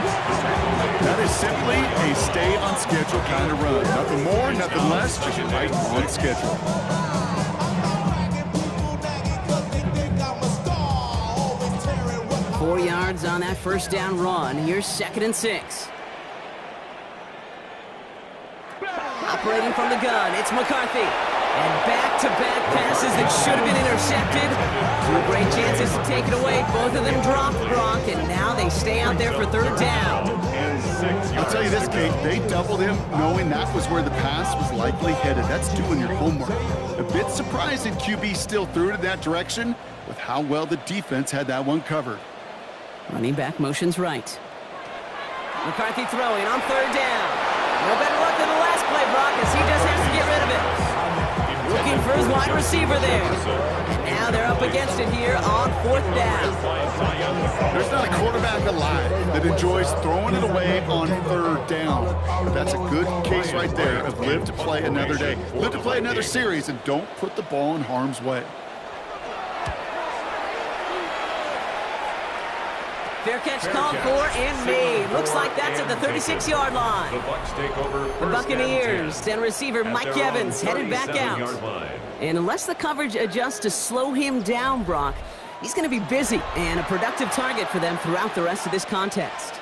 Speaker 4: That is simply a stay on schedule kind of run. Nothing more, nothing less, just right on schedule.
Speaker 2: Four yards on that first down run. Here's 2nd and 6. Operating from the gun, it's McCarthy. And back-to-back passes that should have been intercepted. 2 great chances to take it away. Both of them dropped, Brock, and now they stay out there for 3rd down.
Speaker 4: I'll tell you this, Kate, they doubled him knowing that was where the pass was likely headed. That's doing your homework. A bit surprising QB still threw it in that direction with how well the defense had that one covered.
Speaker 2: Running back motions right. McCarthy throwing on 3rd down. No better luck than the last play, Brock, as he just has to get rid of it. Looking for his wide receiver there. And now they're up against it here on 4th down.
Speaker 4: There's not a quarterback alive that enjoys throwing it away on 3rd down. But that's a good case right there of live to play another day. Live to play another series and don't put the ball in harm's way.
Speaker 2: Fair catch called for and made. Looks like that's at the 36-yard line.
Speaker 3: The Bucs take over
Speaker 2: The Buccaneers and receiver Mike Evans headed back out. And unless the coverage adjusts to slow him down, Brock, he's going to be busy and a productive target for them throughout the rest of this contest.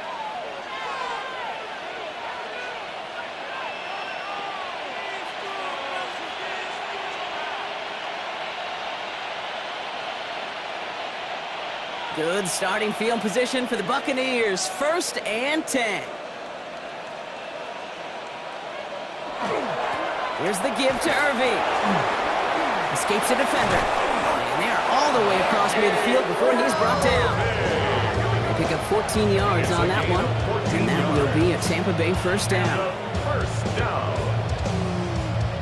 Speaker 2: Good starting field position for the Buccaneers. 1st and 10. Here's the give to Irving. Escapes a defender. And they're all the way across midfield before he's brought down. They pick up 14 yards on that one. And that will be a Tampa Bay 1st down.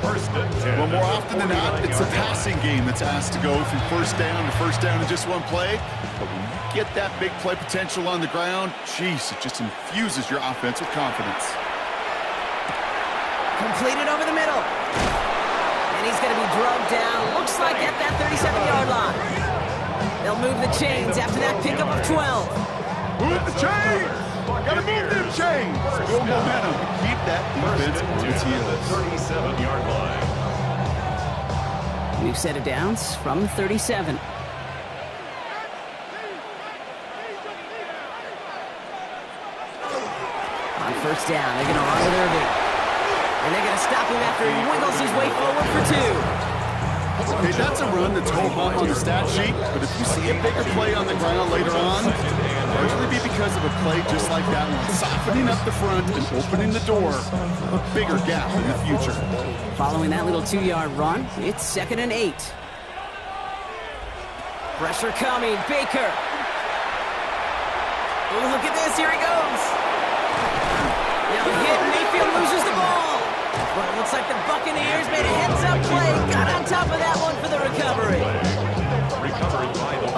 Speaker 4: Well, more often than not, it's a passing game that's asked to go from 1st down to 1st down in just one play. But when you get that big play potential on the ground, geez, it just infuses your offense with confidence.
Speaker 2: Completed over the middle. And he's going to be drugged down. Looks like at that 37-yard line. They'll move the chains after that pickup of 12.
Speaker 4: Move the chains! Gotta move them chains! Build momentum. Keep that defense on its heels.
Speaker 3: 37-yard line.
Speaker 2: New set of downs from the 37. On 1st down, they're going to run with Irving. And they're going to stop him after he wiggles his way forward for 2.
Speaker 4: Okay, that's a run that's home on the stat sheet, but if you see a bigger play on the ground later on, it'll largely be because of a play just like that one, softening up the front and opening the door for a bigger gap in the future.
Speaker 2: Following that little 2-yard run, it's 2nd and 8. Pressure coming, Baker. Oh, look at this, here he goes. Now hit, Mayfield loses the ball. But it looks like the Buccaneers made a heads-up play. Got on top of that one for the recovery.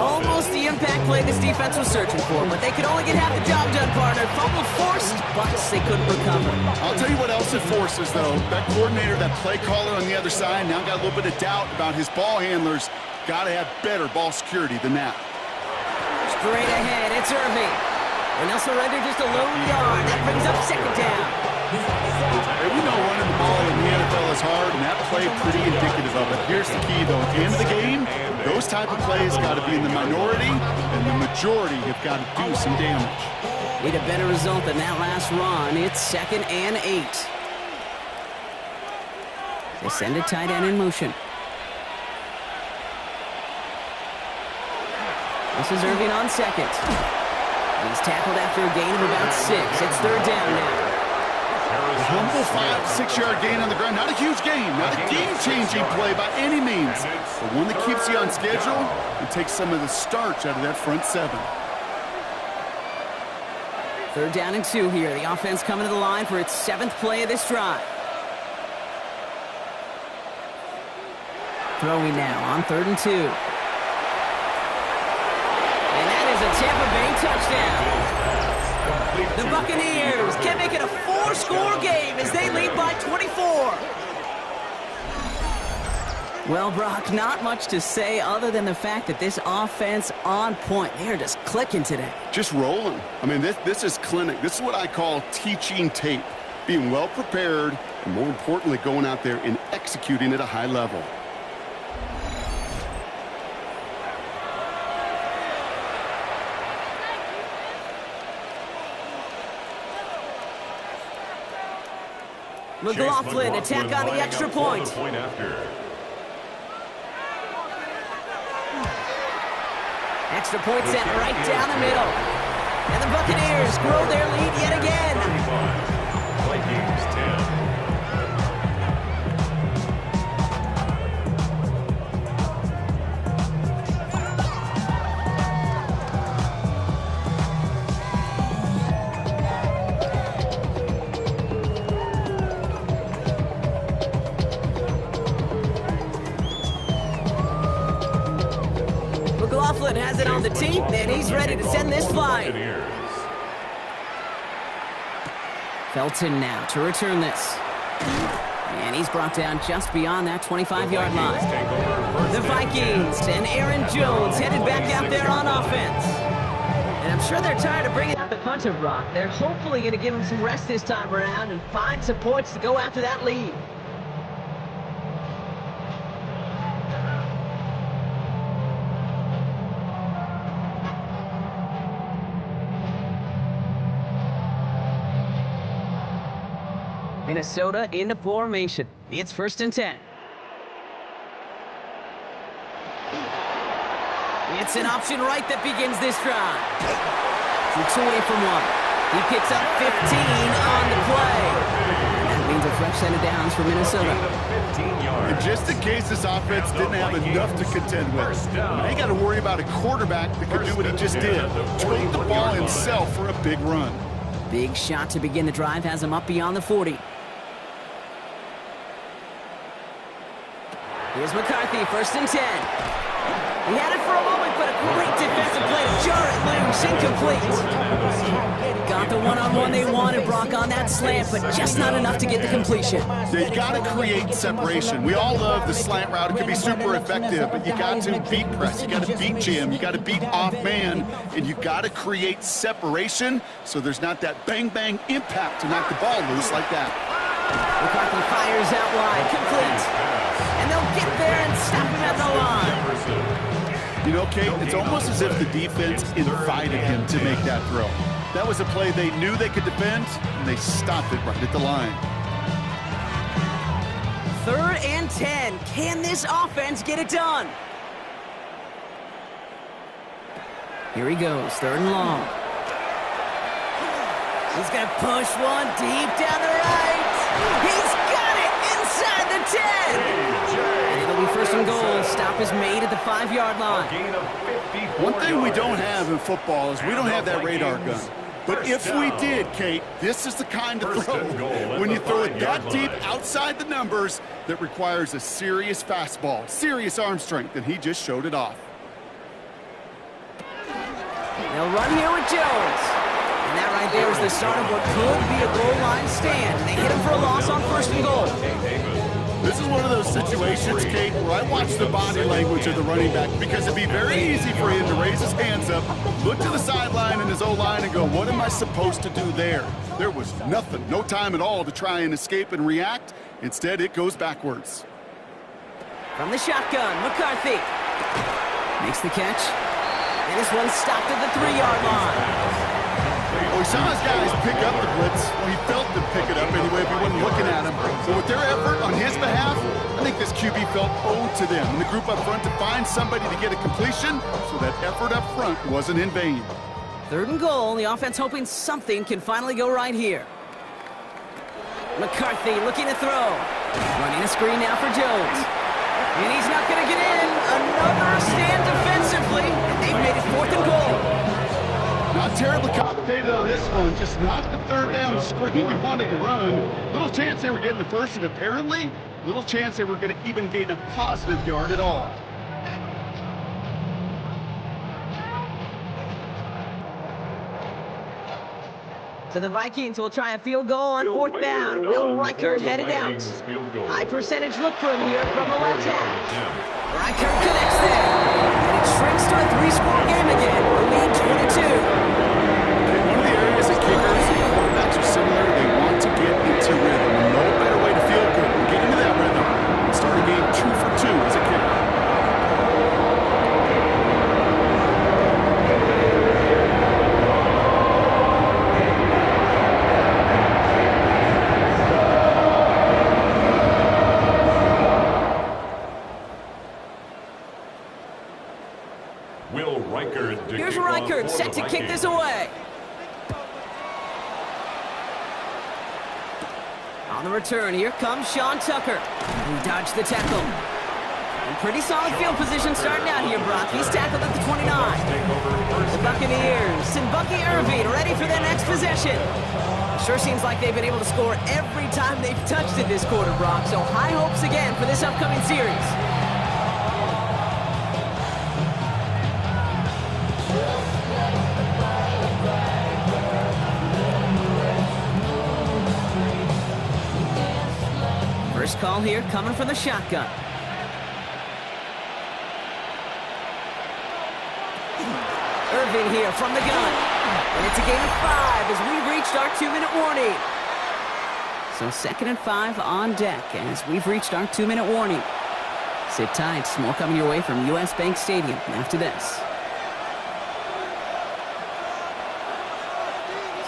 Speaker 2: Almost the impact play this defense was searching for, but they could only get half the job done, partner. Fumble forced, but they couldn't recover.
Speaker 4: I'll tell you what else it forces, though. That coordinator, that play caller on the other side, now got a little bit of doubt about his ball handlers. Got to have better ball security than that.
Speaker 2: Straight ahead, it's Irving. And they'll surrender just a lone yard. That brings up 2nd down.
Speaker 4: Hey, we know running the ball in the NFL is hard, and that play pretty indicative of it. Here's the key, though. At the end of the game, those type of plays got to be in the minority, and the majority have got to do some damage.
Speaker 2: Need a better result than that last run. It's 2nd and 8. They send a tight end in motion. This is Irving on 2nd. He's tackled after a gain of about 6. It's 3rd down now.
Speaker 4: A humble 5 to 6 yard gain on the ground. Not a huge gain, not a game-changing play by any means, but one that keeps you on schedule and takes some of the starch out of that front 7.
Speaker 2: 3rd down and 2 here. The offense coming to the line for its 7th play of this drive. Throwing now on 3rd and 2. And that is a Tampa Bay touchdown. The Buccaneers can make it a 4-score game as they lead by 24. Well, Brock, not much to say other than the fact that this offense on point. They're just clicking today.
Speaker 4: Just rolling. I mean, this is clinic. This is what I call teaching tape. Being well prepared, and more importantly, going out there and executing at a high level.
Speaker 2: McLaughlin attack on the extra point. Extra point set right down the middle. And the Buccaneers grow their lead yet again.
Speaker 3: Vikings 10.
Speaker 2: McLaughlin has it on the tee, and he's ready to send this flying. Felton now to return this. And he's brought down just beyond that 25-yard line. The Vikings and Aaron Jones headed back out there on offense. And I'm I'm sure they're tired of bringing out the punter, Brock. They're hopefully going to give him some rest this time around and find some points to go after that lead. Minnesota into formation. It's 1st and 10. It's an option right that begins this drive. Shoots away from one. He picks up 15 on the play. That means a fresh set of downs for Minnesota.
Speaker 4: And just in case this offense didn't have enough to contend with, now you got to worry about a quarterback that could do what he just did. Tote the ball himself for a big run.
Speaker 2: Big shot to begin the drive has him up beyond the 40. Here's McCarthy, 1st and 10. He had it for a moment, but a great defensive play to jar it loose, incomplete. Got the one-on-one they wanted, Brock, on that slant, but just not enough to get the completion.
Speaker 4: You got to create separation. We all love the slant route. It can be super effective, but you got to beat press. You got to beat jam. You got to beat off man, and you got to create separation so there's not that bang-bang impact to knock the ball loose like that.
Speaker 2: McCarthy fires out wide, complete. And they'll get there and stop him at the line.
Speaker 4: You know, Kate, it's almost as if the defense invited him to make that throw. That was a play they knew they could defend, and they stopped it right at the line.
Speaker 2: 3rd and 10. Can this offense get it done? Here he goes, 3rd and long. He's going to push one deep down the right. He's got it inside the 10. And it'll be 1st and goal. Stop is made at the 5-yard line.
Speaker 4: One thing we don't have in football is we don't have that radar gun. But if we did, Kate, this is the kind of throw when you throw it that deep outside the numbers that requires a serious fastball, serious arm strength, and he just showed it off.
Speaker 2: They'll run here with Jones. And that right there is the start of what could be a goal line stand. They hit him for a loss on 1st and goal.
Speaker 4: This is one of those situations, Kate, where I watch the body language of the running back because it'd be very easy for him to raise his hands up, look to the sideline in his O-line and go, what am I supposed to do there? There was nothing, no time at all to try and escape and react. Instead, it goes backwards.
Speaker 2: From the shotgun, McCarthy makes the catch. And this one's stopped at the 3-yard line.
Speaker 4: Well, he saw his guys pick up the blitz. Well, he felt them pick it up anyway if he wasn't looking at him. So with their effort on his behalf, I think this QB felt owed to them and the group up front to find somebody to get a completion so that effort up front wasn't in vain.
Speaker 2: 3rd and goal. The offense hoping something can finally go right here. McCarthy looking to throw. Running a screen now for Jones. And he's not going to get in. Another stand defensively. And they've made it 4th and goal.
Speaker 4: Not terribly complicated on this one, just not the 3rd down screen we wanted to run. Little chance they were getting the 1st, and apparently, little chance they were going to even gain a positive yard at all.
Speaker 2: So the Vikings will try a field goal on 4th down. Will Reichert headed out. High percentage look for him here from the left hand. Reichert connects there. And it shrinks to a 3-score game again. The lead 22.
Speaker 4: One of the areas that kickers and quarterbacks are similar, they want to get into rhythm. No better way to feel good than get into that rhythm and start a game 2 for 2 as a kicker.
Speaker 2: Here's Reichert set to kick this away. On the return, here comes Sean Tucker, who dodged the tackle. And pretty solid field position starting out here, Brock. He's tackled at the 29. The Buccaneers and Bucky Irving ready for their next possession. Sure seems like they've been able to score every time they've touched it this quarter, Brock. So high hopes again for this upcoming series. First call here coming from the shotgun. Irving here from the gun. And it's a gain of 5 as we've reached our 2-minute warning. So 2nd and 5 on deck as we've reached our 2-minute warning. Sit tight, more coming your way from US Bank Stadium after this.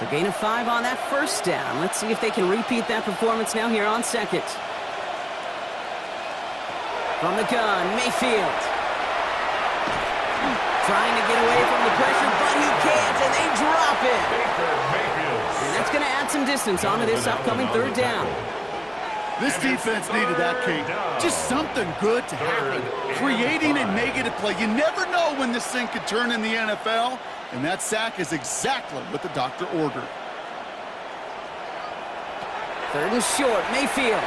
Speaker 2: So gain of 5 on that first down. Let's see if they can repeat that performance now here on 2nd. From the gun, Mayfield. Trying to get away from the pressure, but he can't, and they drop it. And that's going to add some distance onto this upcoming 3rd down.
Speaker 4: This defense needed that, Kate. Just something good to happen. Creating a negative play. You never know when this thing could turn in the NFL, and that sack is exactly what the doctor ordered.
Speaker 2: 3rd and short, Mayfield.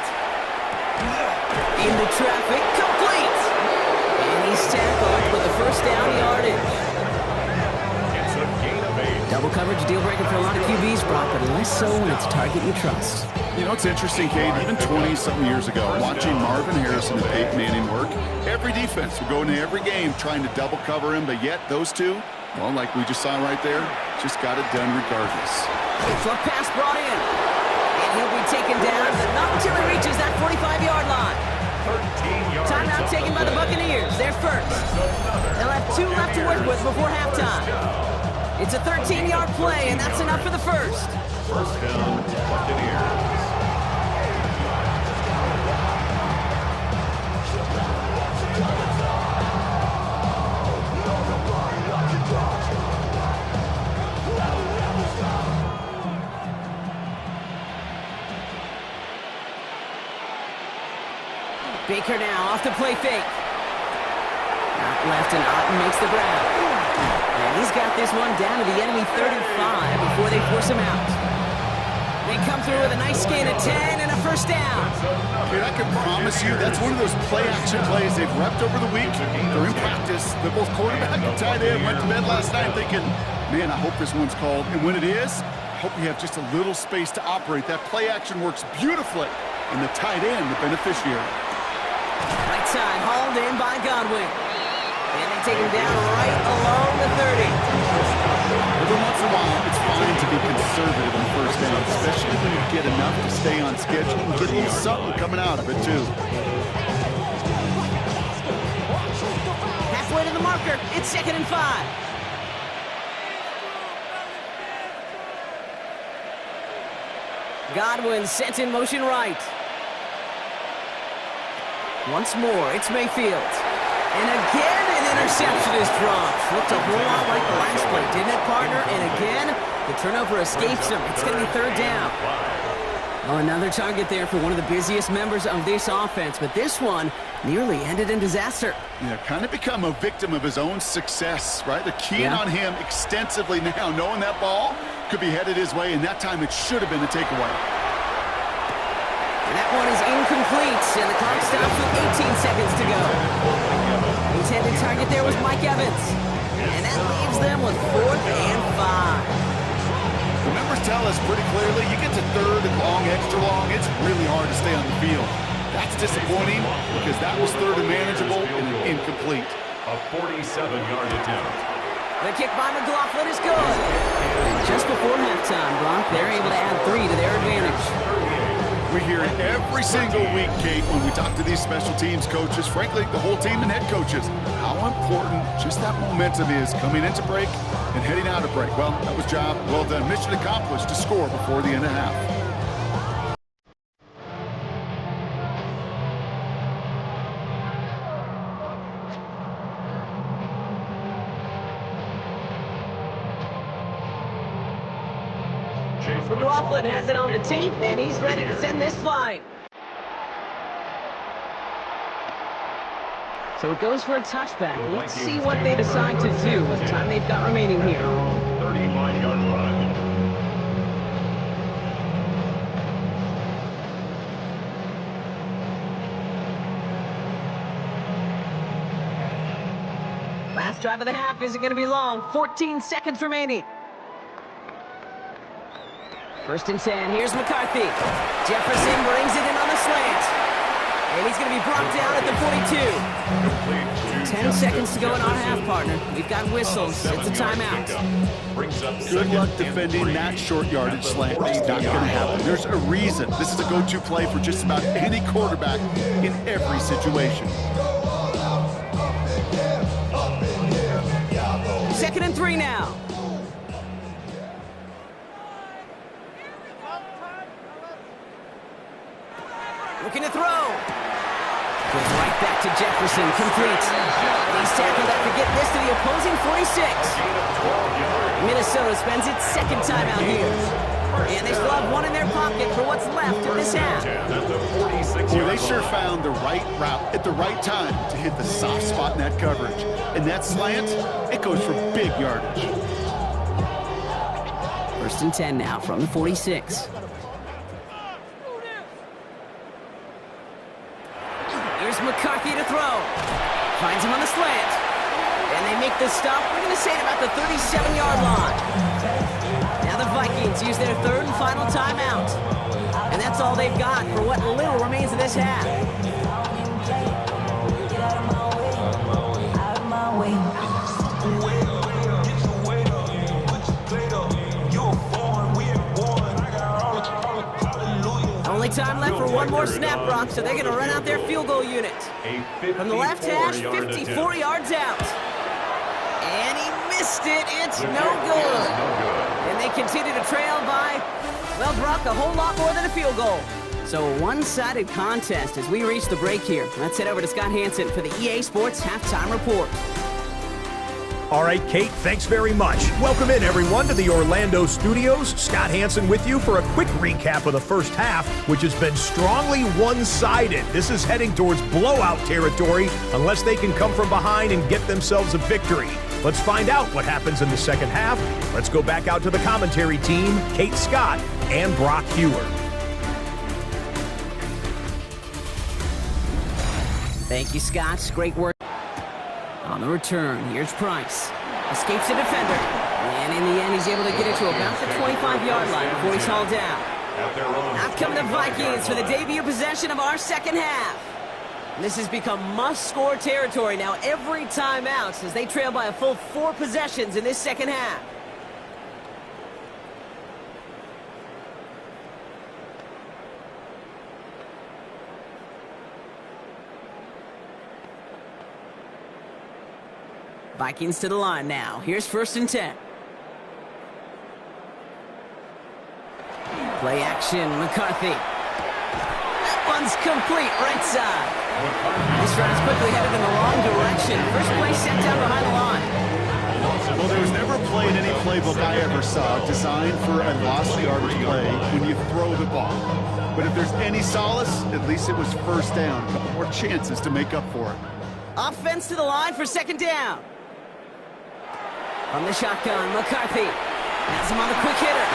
Speaker 2: Into traffic, complete. And he's tackled with a 1st down yardage.
Speaker 3: It's a gain of 8.
Speaker 2: Double coverage deal breaker for a lot of QBs, Brock, but less so when it's a target you trust.
Speaker 4: You know, it's interesting, Kate, even 20-something years ago, watching Marvin Harrison and Peyton Manning work, every defense would go into every game trying to double cover him, but yet those two, well, like we just saw right there, just got it done regardless.
Speaker 2: Short pass brought in. And he'll be taken down, but not until he reaches that 45-yard line.
Speaker 3: 13 yards.
Speaker 2: Timeout taken by the Buccaneers. They're first. They'll have 2 left to work with before halftime. It's a 13-yard play, and that's enough for the first.
Speaker 3: 1st down, Buccaneers.
Speaker 2: Baker now off the play fake. Out left and Otten makes the grab. And he's got this one down to the enemy 35 before they force him out. They come through with a nice gain of 10 and a 1st down.
Speaker 4: Dude, I can promise you that's one of those play-action plays they've repped over the week. They're in practice. They're both quarterback and tight end. Went to bed last night thinking, man, I hope this one's called. And when it is, I hope you have just a little space to operate. That play-action works beautifully. And the tight end, the beneficiary.
Speaker 2: Right side, hauled in by Godwin. And they take him down right along the 30.
Speaker 4: Every once in a while, it's fine to be conservative on 1st down, especially when you get enough to stay on schedule and get a little something coming out of it, too.
Speaker 2: Halfway to the marker, it's 2nd and 5. Godwin sent in motion right. Once more, it's Mayfield. And again, an interception is dropped. Looked a whole lot like the last play, didn't it, partner? And again, the turnover escapes him. It's going to be 3rd down. Oh, another target there for one of the busiest members of this offense. But this one nearly ended in disaster.
Speaker 4: Yeah, kind of become a victim of his own success, right? They're keying on him extensively now, knowing that ball could be headed his way, and that time it should have been a takeaway.
Speaker 2: And that one is incomplete, and the clock stops with 18 seconds to go. Intended target there was Mike Evans. And that leaves them with 4th and 5.
Speaker 4: The numbers tell us pretty clearly, you get to 3rd and long, extra long, it's really hard to stay on the field. That's disappointing because that was 3rd and manageable and an incomplete.
Speaker 3: A 47-yard attempt.
Speaker 2: The kick by McLaughlin is good. And just before halftime, Brock, they're able to add 3 to their advantage.
Speaker 4: We hear it every single week, Kate, when we talk to these special teams coaches, frankly, the whole team and head coaches, how important just that momentum is coming into break and heading out of break. Well, that was job well done. Mission accomplished to score before the end of half.
Speaker 2: McLaughlin has it on the tape, and he's ready to send this flying. So it goes for a touchback. Let's see what they decide to do with the time they've got remaining here.
Speaker 3: 35-yard run.
Speaker 2: Last drive of the half isn't going to be long. 14 seconds remaining. 1st and 10. Here's McCarthy. Jefferson brings it in on the slant. And he's going to be brought down at the 42.
Speaker 3: Complete to
Speaker 2: 10 seconds to go in our half, partner. We've got whistles. It's a timeout.
Speaker 4: Good luck defending that short yardage slant. It's not going to happen. There's a reason. This is a go-to play for just about any quarterback in every situation.
Speaker 2: 2nd and 3 now. Looking to throw. Goes right back to Jefferson, complete. He's tackled after getting this to the opposing 46. Minnesota spends its 2nd timeout here. And they still have one in their pocket for what's left of this half.
Speaker 4: Well, they sure found the right route at the right time to hit the soft spot in that coverage. And that slant, it goes for big yardage.
Speaker 2: 1st and 10 now from the 46. Here's McCarthy to throw. Finds him on the slant. And they make the stop, we're going to say, at about the 37-yard line. Now the Vikings use their 3rd and final timeout. And that's all they've got for what little remains of this half. Only time left for one more snap, Brock, so they're going to run out their field goal unit. From the left hash, 54 yards out. And he missed it. It's no good. And they continue to trail by, well, Brock, a whole lot more than a field goal. So a one-sided contest as we reach the break here. Let's head over to Scott Hansen for the EA Sports Halftime Report.
Speaker 6: All right, Kate, thanks very much. Welcome in, everyone, to the Orlando studios. Scott Hansen with you for a quick recap of the first half, which has been strongly one-sided. This is heading towards blowout territory unless they can come from behind and get themselves a victory. Let's find out what happens in the second half. Let's go back out to the commentary team, Kate Scott and Brock Hewer.
Speaker 2: Thank you, Scott. Great work. On the return, here's Price. Escapes the defender. And in the end, he's able to get it to about the 25-yard line before he's hauled down. Out come the Vikings for the debut possession of our second half. This has become must-score territory now every time out as they trail by a full 4 possessions in this second half. Vikings to the line now. Here's 1st and 10. Play action, McCarthy. That one's complete, right side. This run is quickly headed in the wrong direction. First play set down behind the line.
Speaker 4: Well, there was never a play in any playbook I ever saw designed for a lost yardage play when you throw the ball. But if there's any solace, at least it was 1st down. A couple more chances to make up for it.
Speaker 2: Offense to the line for 2nd down. From the shotgun, McCarthy has him on the quick hitter.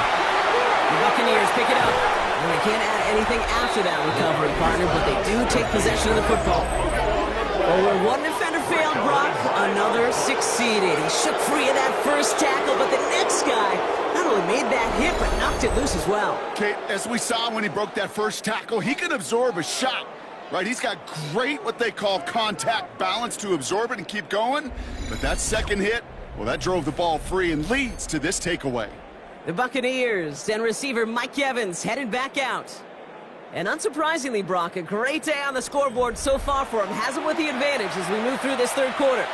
Speaker 2: The Buccaneers pick it up. And they can't add anything after that recovery, partner, but they do take possession of the football. Well, where one defender failed, Brock, another succeeded. He shook free of that first tackle, but the next guy not only made that hit, but knocked it loose as well.
Speaker 4: Okay, as we saw when he broke that first tackle, he can absorb a shot. Right, he's got great what they call contact balance to absorb it and keep going. But that second hit, well, that drove the ball free and leads to this takeaway.
Speaker 2: The Buccaneers and receiver Mike Evans headed back out. And unsurprisingly, Brock, a great day on the scoreboard so far for him. Has him with the advantage as we move through this 3rd quarter.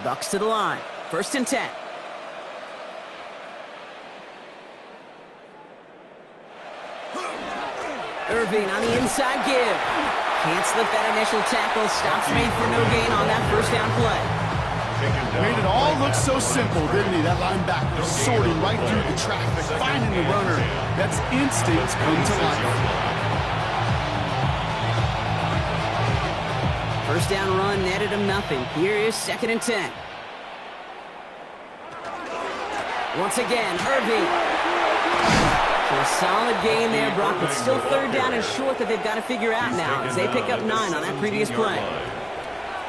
Speaker 2: Bucks to the line. 1st and 10. Irving on the inside give. Can't slip that initial tackle. Stops made for no gain on that 1st down play.
Speaker 4: Made it all look so simple, didn't he? That linebacker sorting right through the traffic, finding the runner. That's instincts come to life.
Speaker 2: 1st down run netted him nothing. Here is 2nd and 10. Once again, Irving. For a solid gain there, Brock, but still 3rd down and short that they've got to figure out now as they pick up 9 on that previous play.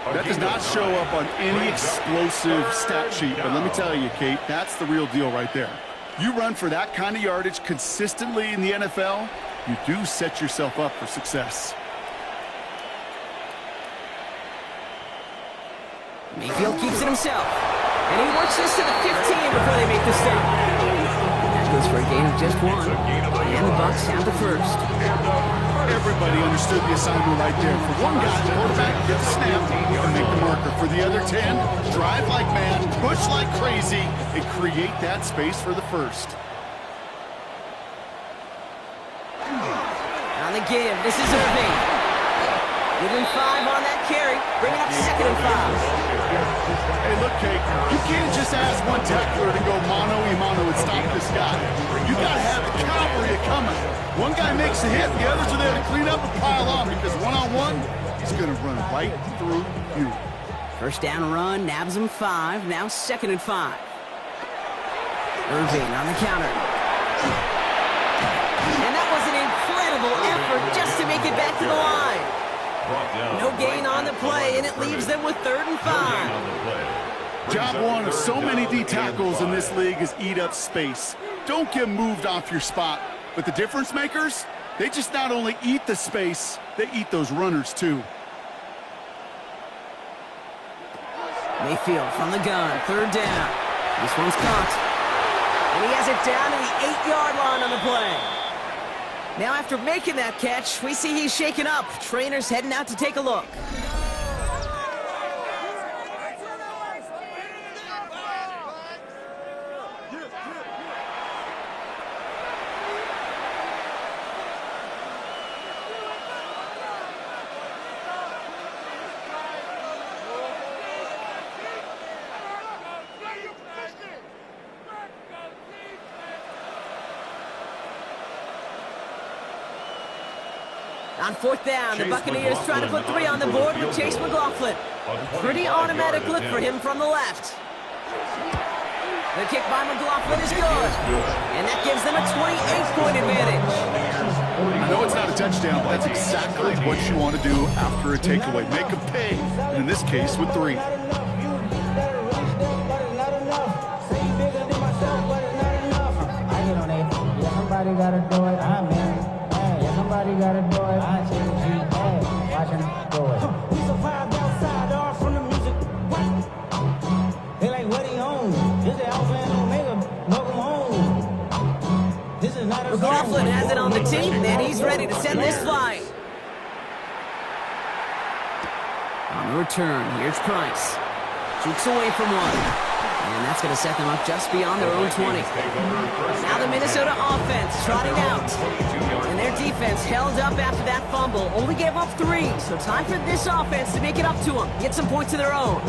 Speaker 4: That does not show up on any explosive stat sheet, but let me tell you, Kate, that's the real deal right there. You run for that kind of yardage consistently in the NFL, you do set yourself up for success.
Speaker 2: Mayfield keeps it himself, and he works this to the 15 before they make the stop. That goes for a gain of just 1, and the Bucs have the first.
Speaker 4: Everybody understood the assignment right there. For one guy, the quarterback, get the snap and make the marker. For the other 10, drive like mad, push like crazy, and create that space for the first.
Speaker 2: On the give, this is Irving. Within 5 on that carry, bringing up 2nd and 5.
Speaker 4: Hey, look, Kate, you can't just ask one tackler to go mano-a-mano and stop this guy. You got to have the cavalry coming. One guy makes a hit, the others are there to clean up and pile on, because one-on-one, he's going to run right through you.
Speaker 2: First down run, nabs him 5, now 2nd and 5. Irving on the counter. And that was an incredible effort just to make it back to the line. No gain on the play, and it leaves them with 3rd and 5.
Speaker 4: Job one of so many D tackles in this league is eat up space. Don't get moved off your spot. But the difference makers, they just not only eat the space, they eat those runners too.
Speaker 2: Mayfield from the gun, 3rd down. This one's caught. And he has it down to the 8-yard line on the play. Now after making that catch, we see he's shaken up. Trainer's heading out to take a look. On 4th down, the Buccaneers trying to put 3 on the board with Chase McLaughlin. Pretty automatic look for him from the left. The kick by McLaughlin is good. And that gives them a 28-point advantage.
Speaker 4: I know it's not a touchdown, but that's exactly what you want to do after a takeaway. Make them pay, and in this case, with 3.
Speaker 5: Somebody gotta do it. I'm in. Somebody gotta do it. I see the G. Watch him do it. We survived outside, all from the music. What? They like, what he on? This is Alpha and Omega. Welcome home. This is not a
Speaker 2: McLaughlin has it on the team, and he's ready to send this flying. On the return, here's Price. Shoots away from one. And that's going to set them up just beyond their own 20. Now the Minnesota offense trotting out. And their defense held up after that fumble. Only gave up 3, so time for this offense to make it up to them. Get some points of their own.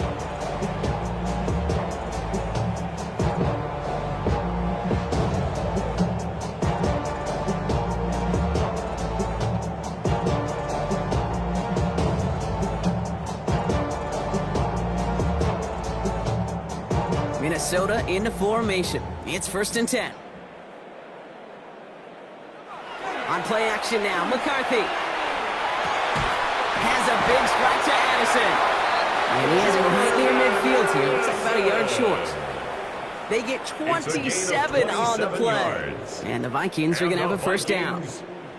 Speaker 2: Minnesota into formation. It's 1st and 10. On play action now, McCarthy has a big strike to Addison. And he has it right near midfield here. Looks like about a yard short. They get 27 on the play. And the Vikings are going to have a 1st down.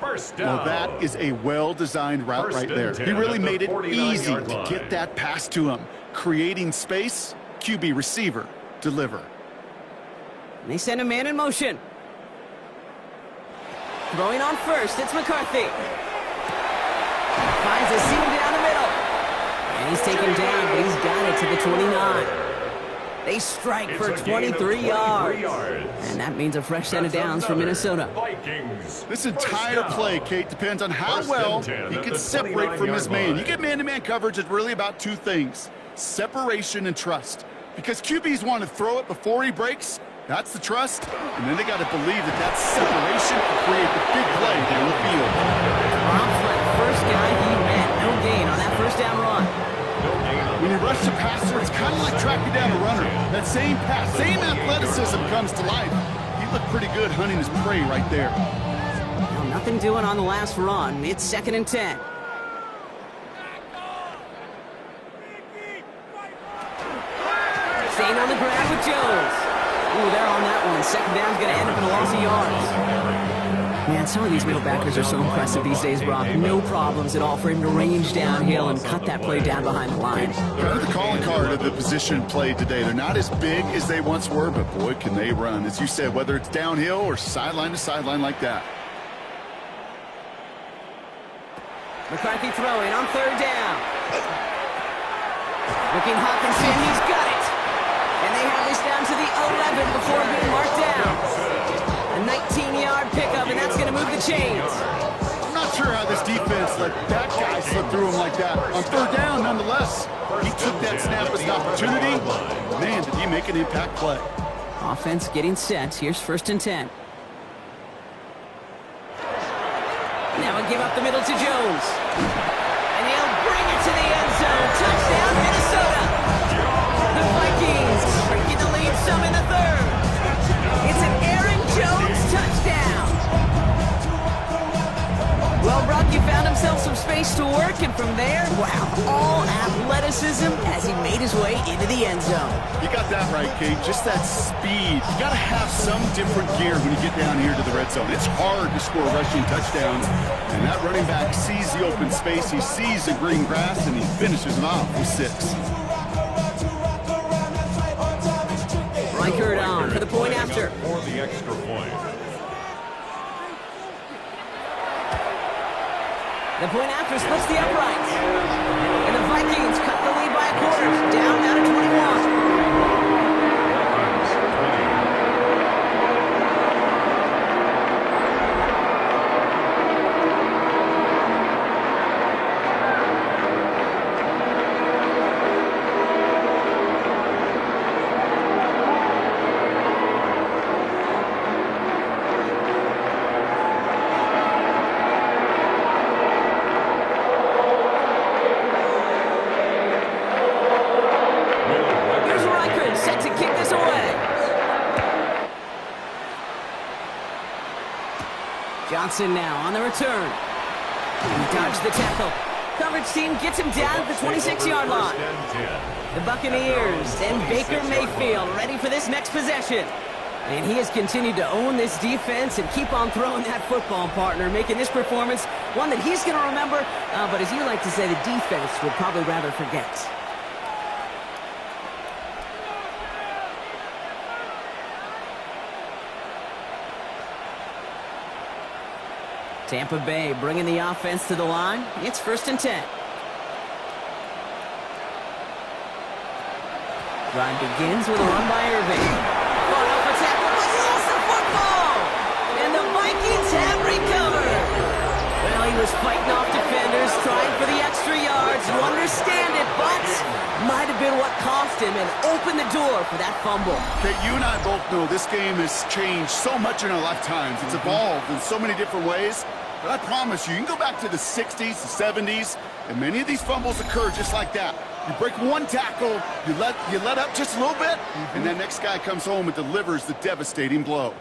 Speaker 4: Well, that is a well-designed route right there. He really made it easy to get that pass to him. Creating space, QB receiver, deliver.
Speaker 2: And they send a man in motion. Throwing on first, it's McCarthy. Finds a seam down the middle. And he's taken down, but he's got it to the 29. They strike for 23 yards. And that means a fresh set of downs for Minnesota.
Speaker 4: This entire play, Kate, depends on how well he can separate from his man. You get man-to-man coverage, it's really about 2 things. Separation and trust. Because QBs want to throw it before he breaks. That's the trust. And then they got to believe that that separation can create the big play down the field.
Speaker 2: Rompflet, first guy he met. No gain on that 1st down run.
Speaker 4: When you rush the passer, it's kind of like tracking down a runner. That same pass, same athleticism comes to life. He looked pretty good hunting his prey right there.
Speaker 2: Well, nothing doing on the last run. It's 2nd and 10. Staying on the ground with Jones. Ooh, they're on that one. Second down's going to end up in a loss of yards. Man, some of these middle backers are so impressive these days, Brock. No problems at all for him to range downhill and cut that play down behind the line.
Speaker 4: Kind of the calling card of the position played today. They're not as big as they once were, but boy, can they run. As you said, whether it's downhill or sideline to sideline like that.
Speaker 2: McCarthy throwing on third down. Looking Hawkinson, he's got it. And they have this down to the 11 before being marked down. A 19-yard pickup, and that's going to move the chains.
Speaker 4: I'm not sure how this defense let that guy slip through him like that. On third down, nonetheless, he took that snap as an opportunity. Man, did he make an impact play.
Speaker 2: Offense getting set. Here's 1st and 10. Now a give up the middle to Jones. And he'll bring it to the end zone. Touchdown, Minnesota. The Vikings breaking the lead some in the third. It's an Aaron Jones touchdown. Well, Brock, you found himself some space to work, and from there, wow, all athleticism as he made his way into the end zone.
Speaker 4: You got that right, Kate. Just that speed. You got to have some different gear when you get down here to the red zone. It's hard to score rushing touchdowns, and that running back sees the open space, he sees the green grass, and he finishes it off with 6.
Speaker 2: Reichert on for the point after.
Speaker 3: For the extra point.
Speaker 2: The point after splits the uprights. And the Vikings cut the lead by a quarter. Down now to 21. Johnson now on the return. He dodged the tackle. Coverage team gets him down at the 26-yard line. The Buccaneers and Baker Mayfield ready for this next possession. And he has continued to own this defense and keep on throwing that football, partner, making this performance one that he's going to remember, but as you like to say, the defense would probably rather forget. Tampa Bay bringing the offense to the line. It's 1st and 10. Drive begins with a run by Irving. Fought off a tackle, but he lost the football! And the Vikings have recovered! Well, he was fighting off defenders, trying for the extra yards. You understand it, but might have been what cost him and opened the door for that fumble.
Speaker 4: Okay, you and I both know this game has changed so much in our lifetimes. It's evolved in so many different ways. But I promise you can go back to the 60s, the 70s, and many of these fumbles occur just like that. You break one tackle, you let up just a little bit, and that next guy comes home and delivers the devastating blow.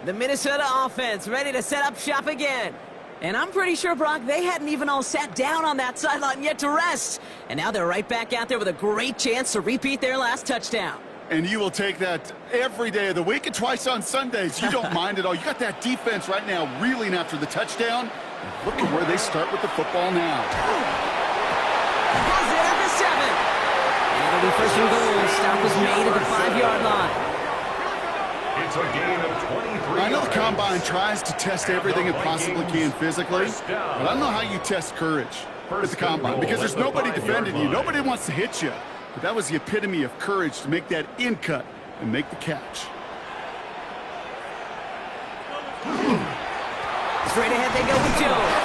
Speaker 2: The Minnesota offense ready to set up shop again. And I'm pretty sure, Brock, they hadn't even all sat down on that sideline yet to rest. And now they're right back out there with a great chance to repeat their last touchdown.
Speaker 4: And you will take that every day of the week and twice on Sundays. You don't mind at all. You got that defense right now reeling after the touchdown. And look at where they start with the football now.
Speaker 2: Has it at the 7. And it'll be 1st and goal. Stop was made at the 5-yard line.
Speaker 3: It's a gain of 23.
Speaker 4: I know the Combine tries to test everything it possibly can physically, but I don't know how you test courage at the Combine because there's nobody defending you. Nobody wants to hit you. But that was the epitome of courage to make that in cut and make the catch.
Speaker 2: Straight ahead they go with Jones.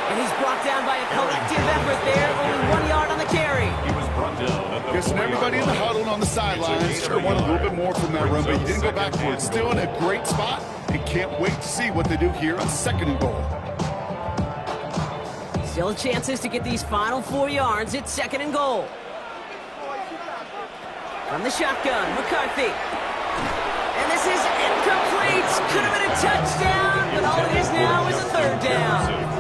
Speaker 2: And he's brought down by a collective effort there. Only 1 yard on the carry.
Speaker 3: He was brought down at the
Speaker 4: Guessing everybody in the huddle on the sidelines sure wanted a little bit more from that run, but he didn't go backwards. Still in a great spot. He can't wait to see what they do here on 2nd and goal.
Speaker 2: Still chances to get these final 4 yards. It's 2nd and goal. From the shotgun, McCarthy. And this is incomplete. Could have been a touchdown, but all it is now is a 3rd down.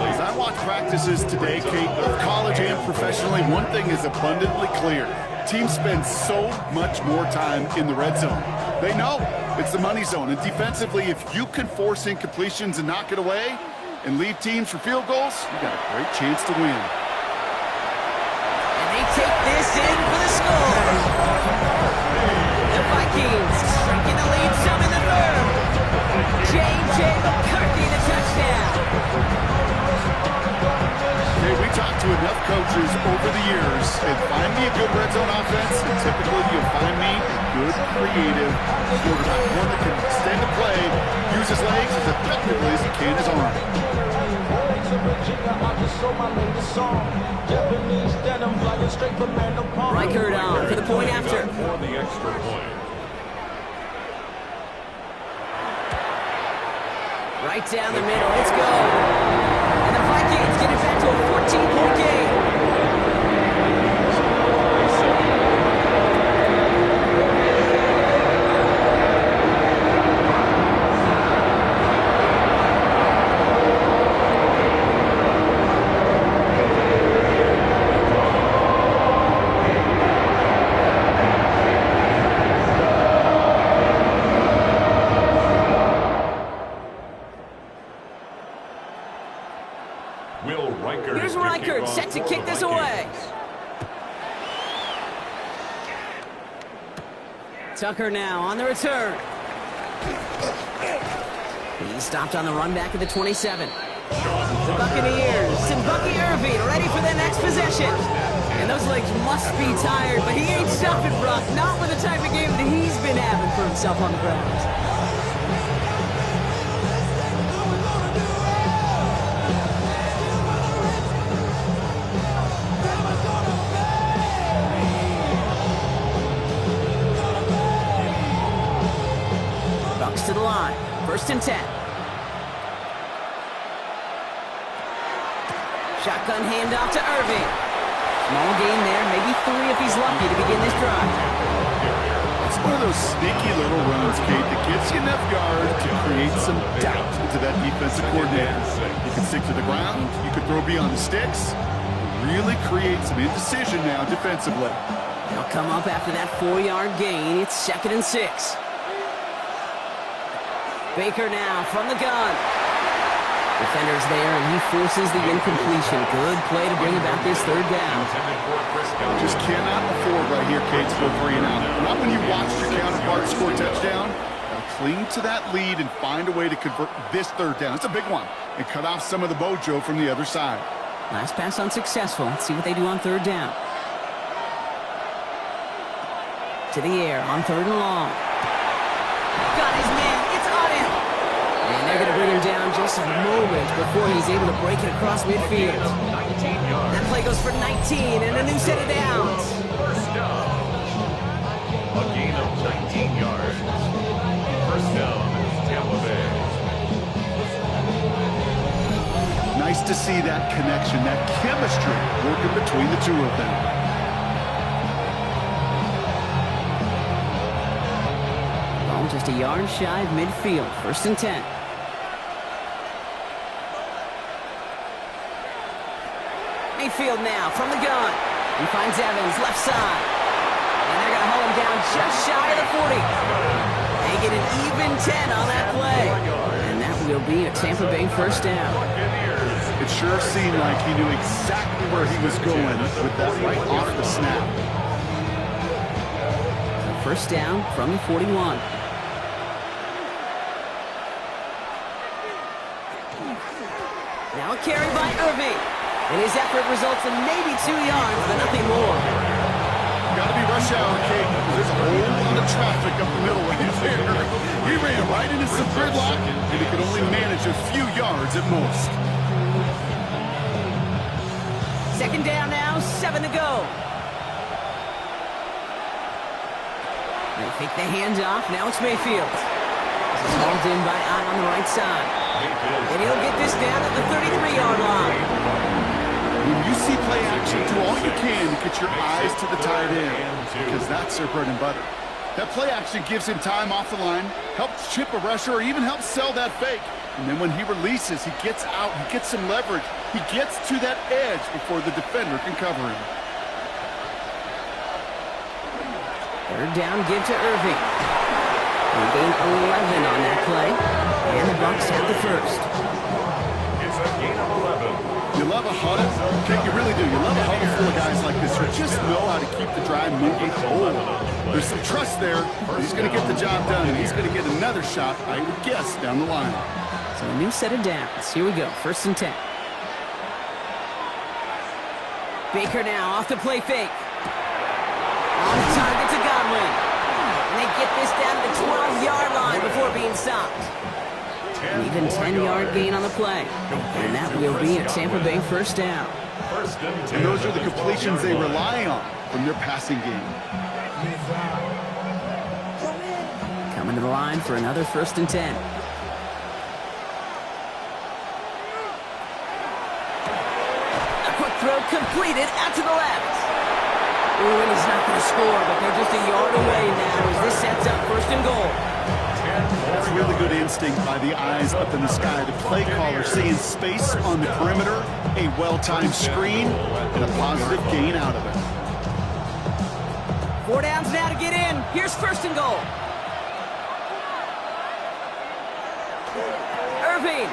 Speaker 4: As I watch practices today, Kate, both college and professionally, one thing is abundantly clear. Teams spend so much more time in the red zone. They know it's the money zone. And defensively, if you can force incompletions and knock it away and leave teams for field goals, you got a great chance to win.
Speaker 2: And they take this in for the score. The Vikings shrinking the lead some in the third. J.J. McCarthy, the touchdown.
Speaker 4: Hey, we talked to enough coaches over the years, and find me a good red zone offense, and typically you'll find me a good, creative quarterback, one that can extend the play, use his legs as effectively as he can his arm.
Speaker 2: Reichert on for the point after.
Speaker 3: For the extra point.
Speaker 2: Right down the middle, let's go. And the Vikings get it back to a 14-point game. Here's Reichert set to kick this away. Tucker now on the return. He's stopped on the run back at the 27. The Buccaneers and Bucky Irving ready for their next possession. And those legs must be tired, but he ain't stopping, Brock. Not with the type of game that he's been having for himself on the ground. To the line, 1st and 10. Shotgun handoff to Irving. Small gain there, maybe 3 if he's lucky to begin this drive.
Speaker 4: It's one of those sneaky little runs, Kate, that gets you enough yards to create some doubt into that defensive coordinator. You can stick to the ground, you can throw beyond the sticks, really create some indecision now defensively.
Speaker 2: They'll come up after that 4-yard gain. It's 2nd and 6. Baker now from the gun. Defender's there, and he forces the incompletion. Good play to bring about this 3rd down.
Speaker 4: Just cannot afford right here, Kate, to go 3 and out. Not when you watch your counterpart score a touchdown. Gotta cling to that lead and find a way to convert this 3rd down. It's a big one. And cut off some of the mojo from the other side.
Speaker 2: Last pass unsuccessful. Let's see what they do on 3rd down. To the air on 3rd and long. Got his man. And they're going to bring him down just a moment before he's able to break it across midfield. That play goes for 19 and a new set of downs.
Speaker 3: 1st down. A gain of 19 yards. 1st down, Tampa Bay.
Speaker 4: Nice to see that connection, that chemistry working between the two of them.
Speaker 2: Ball just a yard shy of midfield. 1st and 10. Mayfield now from the gun. He finds Evans left side. And they're going to hold him down just shy of the 40. They get an even 10 on that play. And that will be a Tampa Bay 1st down.
Speaker 4: It sure seemed like he knew exactly where he was going with that right off the snap.
Speaker 2: So 1st down from the 41. Now a carry by Irving. And his effort results in maybe 2 yards, but nothing more.
Speaker 4: Gotta be rush hour, Kate, because there's a whole lot of traffic up the middle right there. He ran right into some gridlock, and he could only manage a few yards at most.
Speaker 2: 2nd down now, 7 to go. They fake the handoff, now it's Mayfield. This is hauled in by Ott on the right side. And he'll get this down at the 33-yard line.
Speaker 4: When you see play action, do all you can to get your eyes to the tight end, because that's their bread and butter. That play action gives him time off the line, helps chip a rusher, or even helps sell that fake. And then when he releases, he gets out, he gets some leverage. He gets to that edge before the defender can cover him.
Speaker 2: Third down, give to Irving. They gain 11 on that play, and the Bucs have the first.
Speaker 3: It's a gain of 11.
Speaker 4: You love a huddle. Okay, you really do. You love a huddle full of guys like this who just know how to keep the drive moving forward. There's some trust there. He's going to get the job done, and he's going to get another shot, I would guess, down the line.
Speaker 2: So a new set of downs. Here we go, 1st and 10. Baker now off the play fake. On target to Godwin. And they get this down to the 12-yard line before being stopped. An even 10-yard gain on the play. And that will be a Tampa Bay first down.
Speaker 4: And those are the completions they rely on from their passing game.
Speaker 2: Coming to the line for another 1st and 10. A quick throw completed out to the left. Ooh, and he's not going to score, but they're just a yard away now as this sets up 1st and goal.
Speaker 4: That's really good instinct by the eyes up in the sky. The play caller seeing space on the perimeter, a well-timed screen, and a positive gain out of it.
Speaker 2: 4 downs now to get in. Here's 1st and goal. Irving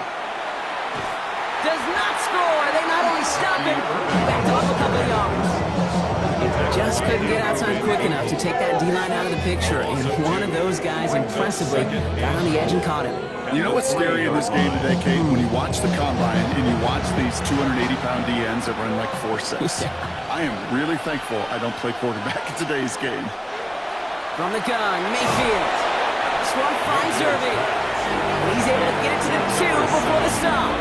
Speaker 2: does not score. They not only stop him, backed off a couple of yards. Just couldn't get outside quick enough to take that D-line out of the picture, and one of those guys impressively got on the edge and caught him.
Speaker 4: You know what's scary in this game today, Kate? When you watch the combine and you watch these 280-pound DNs that run like 4 sets. I am really thankful I don't play quarterback in today's game.
Speaker 2: From the gun, Mayfield. Swamp finds Irving. He's able to get it to the 2 before the stop.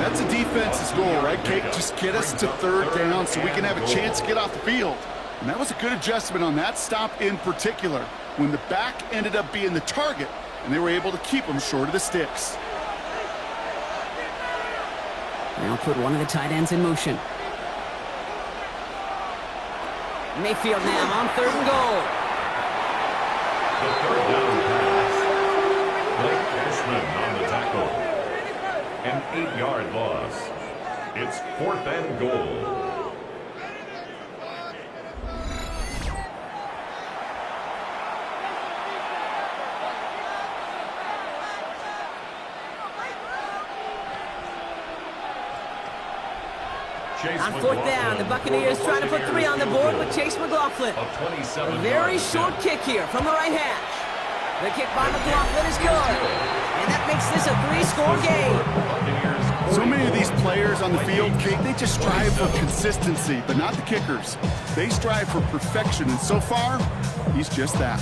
Speaker 4: That's a defense's goal, right, Kate? Just get us to 3rd down so we can have a chance to get off the field. And that was a good adjustment on that stop in particular, when the back ended up being the target, and they were able to keep him short of the sticks.
Speaker 2: Now put one of the tight ends in motion. Mayfield now on 3rd and goal.
Speaker 3: The 3rd down pass. Blake Cashman on the tackle. An 8-yard loss. It's 4th and goal.
Speaker 2: On 4th down, the Buccaneers trying to put 3 on the board with Chase McLaughlin. A very short kick here from the right hash. The kick by McLaughlin is good. And that makes this a 3-score game.
Speaker 4: So many of these players on the field, Kate, they just strive for consistency, but not the kickers. They strive for perfection, and so far, he's just that.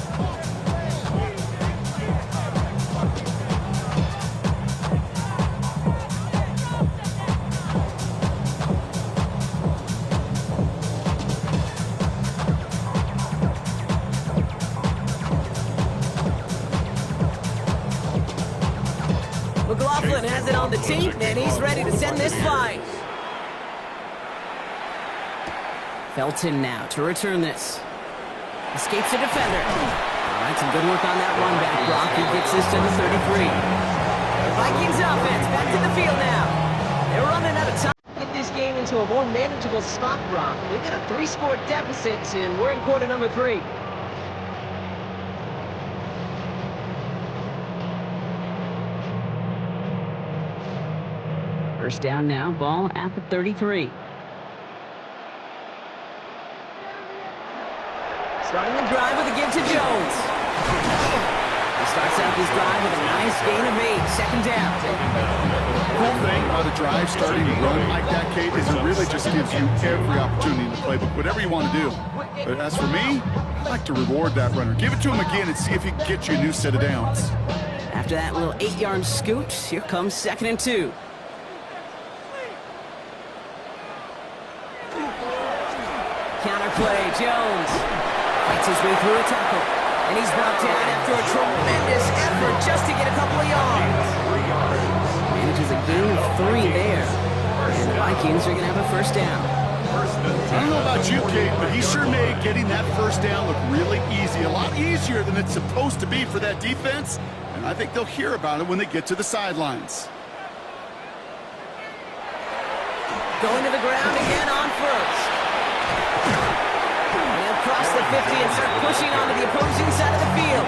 Speaker 2: McLaughlin has it on the team, and he's ready to send this flying. Felton now to return this. Escapes the defender. All right, some good work on that run back, Brock. He gets this to the 33. The Vikings offense back to the field now. They're running out of time. Get this game into a more manageable spot, Brock. We've got a 3-score deficit, and we're in quarter number 3. First down now, ball at the 33. Starting the drive with a give to Jones. He starts out this drive with a nice gain of 8, 2nd down.
Speaker 4: The cool thing about a drive starting to run like that, Kate, is it really just gives you every opportunity in the playbook, whatever you want to do. But as for me, I like to reward that runner. Give it to him again and see if he can get you a new set of downs.
Speaker 2: After that little 8-yard scoot, here comes 2nd and 2. Counterplay, Jones fights his way through a tackle, and he's brought down after a tremendous effort just to get a couple of yards. Manages a gain of 3 there, and the Vikings are going to have a first down.
Speaker 4: I don't know about you, Kate, but he sure made getting that first down look really easy, a lot easier than it's supposed to be for that defense, and I think they'll hear about it when they get to the sidelines. Going
Speaker 2: to the ground again on first. And across the 50 and start pushing onto the opposing side of the field.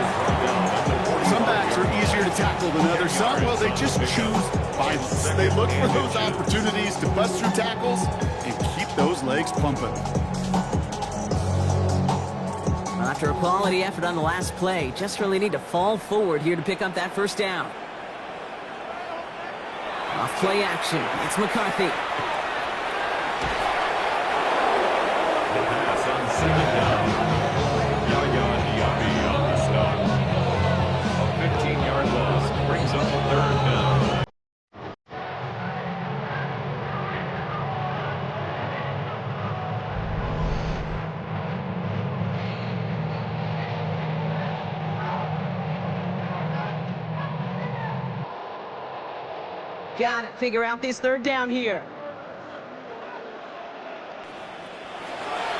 Speaker 4: Some backs are easier to tackle than others. Some, well, they just choose violence. They look for those opportunities to bust through tackles and keep those legs pumping.
Speaker 2: Well, after a quality effort on the last play, just really need to fall forward here to pick up that first down. Off play action. It's McCarthy.
Speaker 3: The pass on second down. Yaya Diaby on the stop. A 15-yard loss brings up third down.
Speaker 2: Got to figure out this third down here.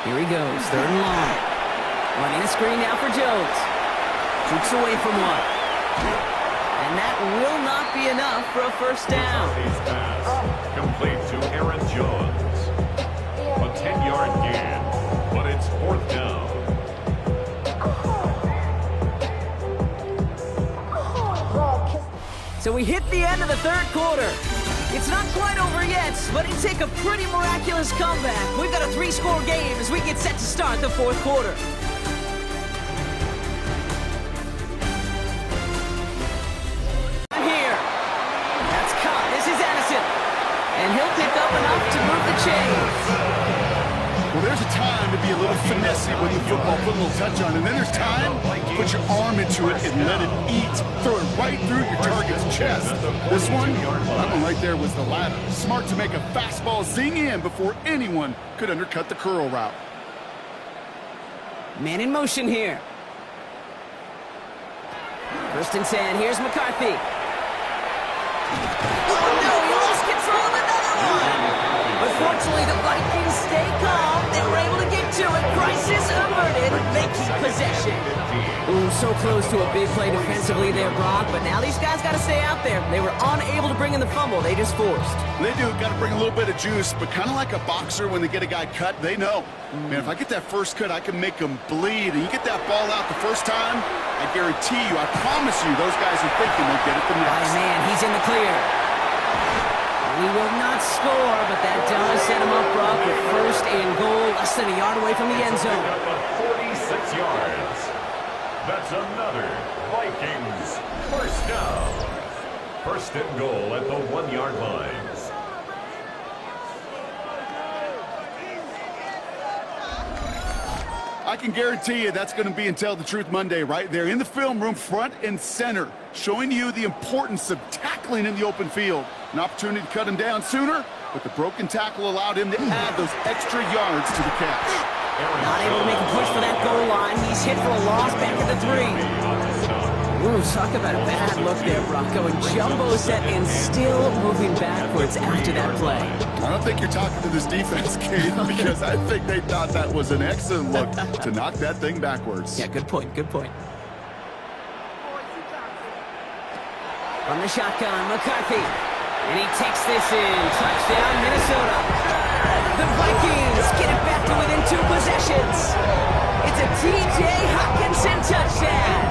Speaker 2: Here he goes, third and long. Running a screen now for Jones. Shoots away from one. And that will not be enough for a first down.
Speaker 3: His pass complete to Aaron Jones. A 10-yard gain, but it's fourth down.
Speaker 2: So we hit the end of the third quarter. It's not quite over yet, but it'd take a pretty miraculous comeback. We've got a 3-score game as we get set to start the fourth quarter. Here. That's caught. This is Addison. And he'll pick up enough to move the chains.
Speaker 4: Well, there's a time to be a little finessey when the football, put a little touch on, and then there's time to put your arm into it and let it eat. Throw it right through your target's chest. This one, that one right there was the latter. Smart to make a fastball zing in before anyone could undercut the curl route.
Speaker 2: Man in motion here. First and 10, here's McCarthy. Oh no, he lost control of another one! Unfortunately, the Vikings stay calm. They were able to get to it. Crisis averted. They keep possession. Ooh, so close to a big play defensively there, Brock. But now these guys got to stay out there. They were unable to bring in the fumble. They just forced.
Speaker 4: They do. Got to bring a little bit of juice. But kind of like a boxer when they get a guy cut, they know. Man, if I get that first cut, I can make them bleed. And you get that ball out the first time, I guarantee you, I promise you, those guys are thinking they'll get it the next.
Speaker 2: Oh, man, he's in the clear. He will not score, but that does set him up, Brock, with first and goal, less than a yard away from the end zone.
Speaker 3: 46 yards. That's another Vikings first down. First and goal at the 1-yard line.
Speaker 4: I can guarantee you that's going to be Tell the Truth Monday right there in the film room, front and center, showing you the importance of tackling in the open field. An opportunity to cut him down sooner, but the broken tackle allowed him to add those extra yards to the catch.
Speaker 2: Not able to make a push for that goal line. He's hit for a loss back at the 3. Ooh, talk about a bad look there, Brock. Going jumbo set and still moving backwards after that play.
Speaker 4: I don't think you're talking to this defense, Kate, because I think they thought that was an excellent look to knock that thing backwards.
Speaker 2: Yeah, good point, good point. From the shotgun, McCarthy. And he takes this in. Touchdown, Minnesota. The Vikings get it back to within 2 possessions. It's a T.J. Hockenson touchdown.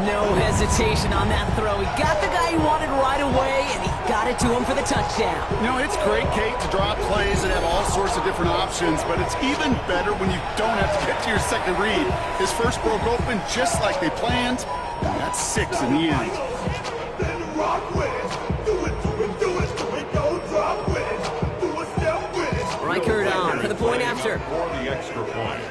Speaker 2: No hesitation on that throw. He got the guy he wanted right away, and he got it to him for the touchdown.
Speaker 4: You know, it's great, Kate, to draw plays and have all sorts of different options, but it's even better when you don't have to get to your second read. His first broke open just like they planned, and that's 6 in the end.
Speaker 2: Reichert on for the point after.
Speaker 3: For the extra point.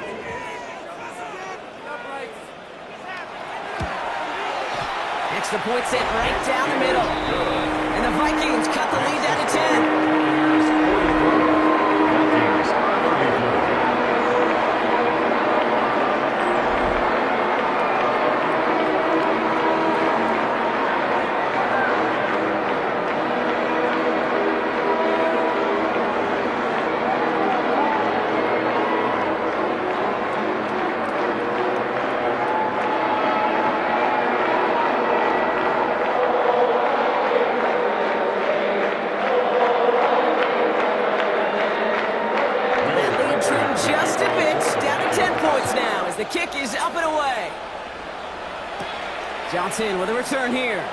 Speaker 2: Extra point set right down the middle. And the Vikings cut the lead down to 10. The kick is up and away. Johnson with a return here.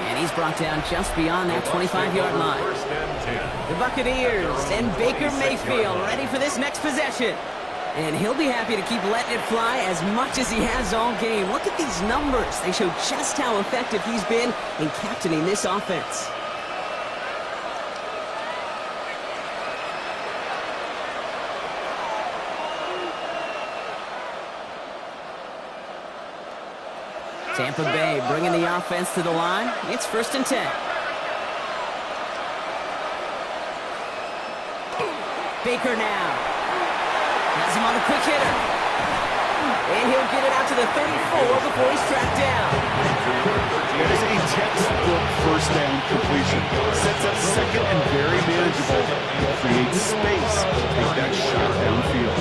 Speaker 2: And he's brought down just beyond that 25-yard line. The Buccaneers and Baker Mayfield ready for this next possession. And he'll be happy to keep letting it fly as much as he has all game. Look at these numbers. They show just how effective he's been in captaining this offense. Tampa Bay bringing the offense to the line. It's 1st and 10. Baker now. Has him on a quick hitter. And he'll get it out to the 34 before he's tracked down.
Speaker 4: That is a textbook first down completion. Sets up second and very manageable. Creates space to take that shot downfield.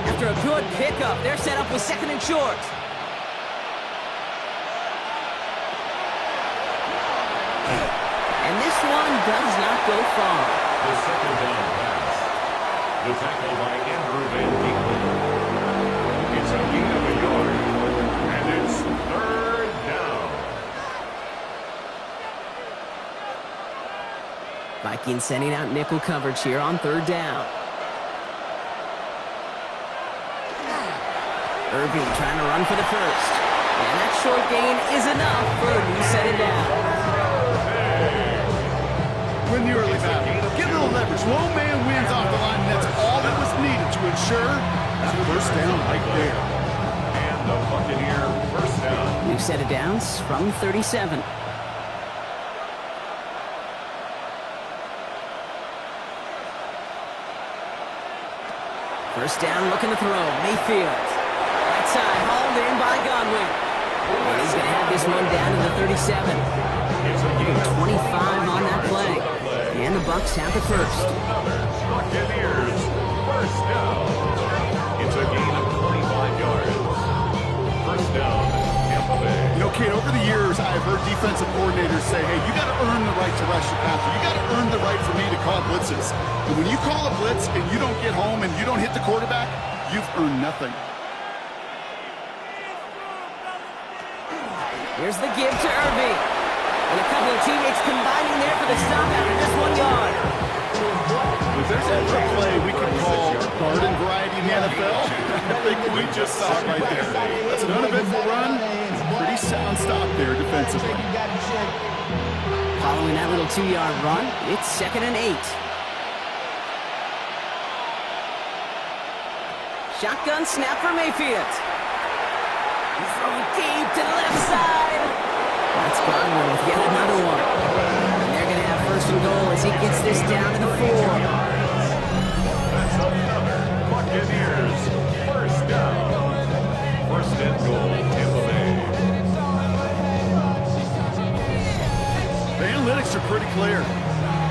Speaker 2: After a good pickup, they're set up with 2nd and short. And this one does not go far.
Speaker 3: The 2nd down pass. The tackle by Andrew Van Ginkle. It's a gain of a yard. And it's 3rd down.
Speaker 2: Vikings sending out nickel coverage here on 3rd down. Irving trying to run for the first. And that short gain is enough for a new set it down.
Speaker 4: Win the early battle. Get a little leverage. Low man wins off the line, and that's all that was needed to ensure that first down right there.
Speaker 3: And the Buccaneer first down.
Speaker 2: New set of downs from 37. First down, looking to throw. Mayfield. Right side, hauled in by Godwin. And he's going to have this one down to the 37. 25 on that play. And the Bucs have the first.
Speaker 3: Buccaneers first down. It's a gain of 25 yards. First down, Tampa Bay.
Speaker 4: You know, Kate, over the years, I've heard defensive coordinators say, hey, you got to earn the right to rush your passer. You got to earn the right for me to call blitzes. And when you call a blitz and you don't get home and you don't hit the quarterback, you've earned nothing.
Speaker 2: Here's the give to Irving. And a couple of teammates combining there for the stop after this 1 yard.
Speaker 4: If there's ever a play we can call garden variety in the NFL, I think we just saw it right there. That's an uneventful run. Pretty sound stop there defensively.
Speaker 2: Following that little 2-yard run, it's 2nd and 8. Shotgun snap for Mayfield. He's throwing deep to the left side. That's Godwin with yet another one. And they're going to have 1st and goal as he gets this down to the 4.
Speaker 3: That's another Buccaneers first down. 1st and goal, Tampa Bay.
Speaker 4: The analytics are pretty clear.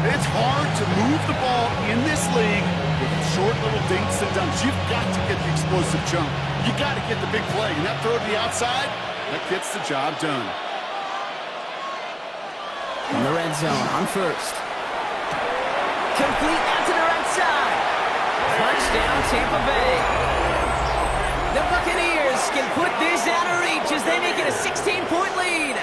Speaker 4: It's hard to move the ball in this league with short little dinks and dunks. You've got to get the explosive jump. You got to get the big play. And that throw to the outside, that gets the job done.
Speaker 2: In the red zone on 1st. Complete out to the right side. Touchdown, Tampa Bay. The Buccaneers can put this out of reach as they make it a 16-point lead.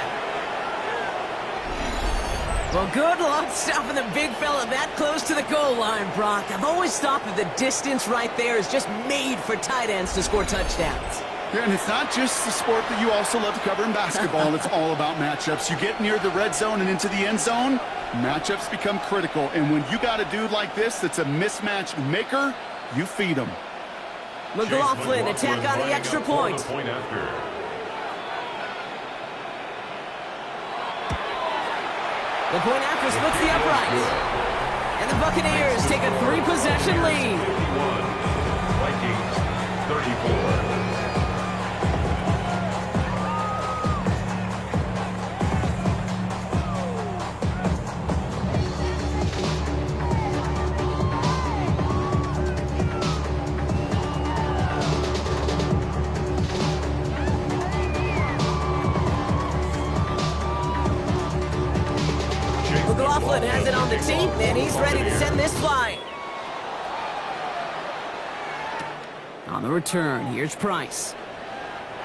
Speaker 2: Well, good luck stopping the big fella that close to the goal line, Brock. I've always thought that the distance right there is just made for tight ends to score touchdowns.
Speaker 4: Yeah, and it's not just the sport that you also love to cover in basketball. It's all about matchups. You get near the red zone and into the end zone, matchups become critical. And when you got a dude like this that's a mismatch maker, you feed him.
Speaker 2: McLaughlin attack on the extra point. The point after splits the uprights. And the Buccaneers take a 3-possession lead.
Speaker 3: Vikings 34.
Speaker 2: McLaughlin has it on the team, and he's ready to send this flying. the return, here's Price.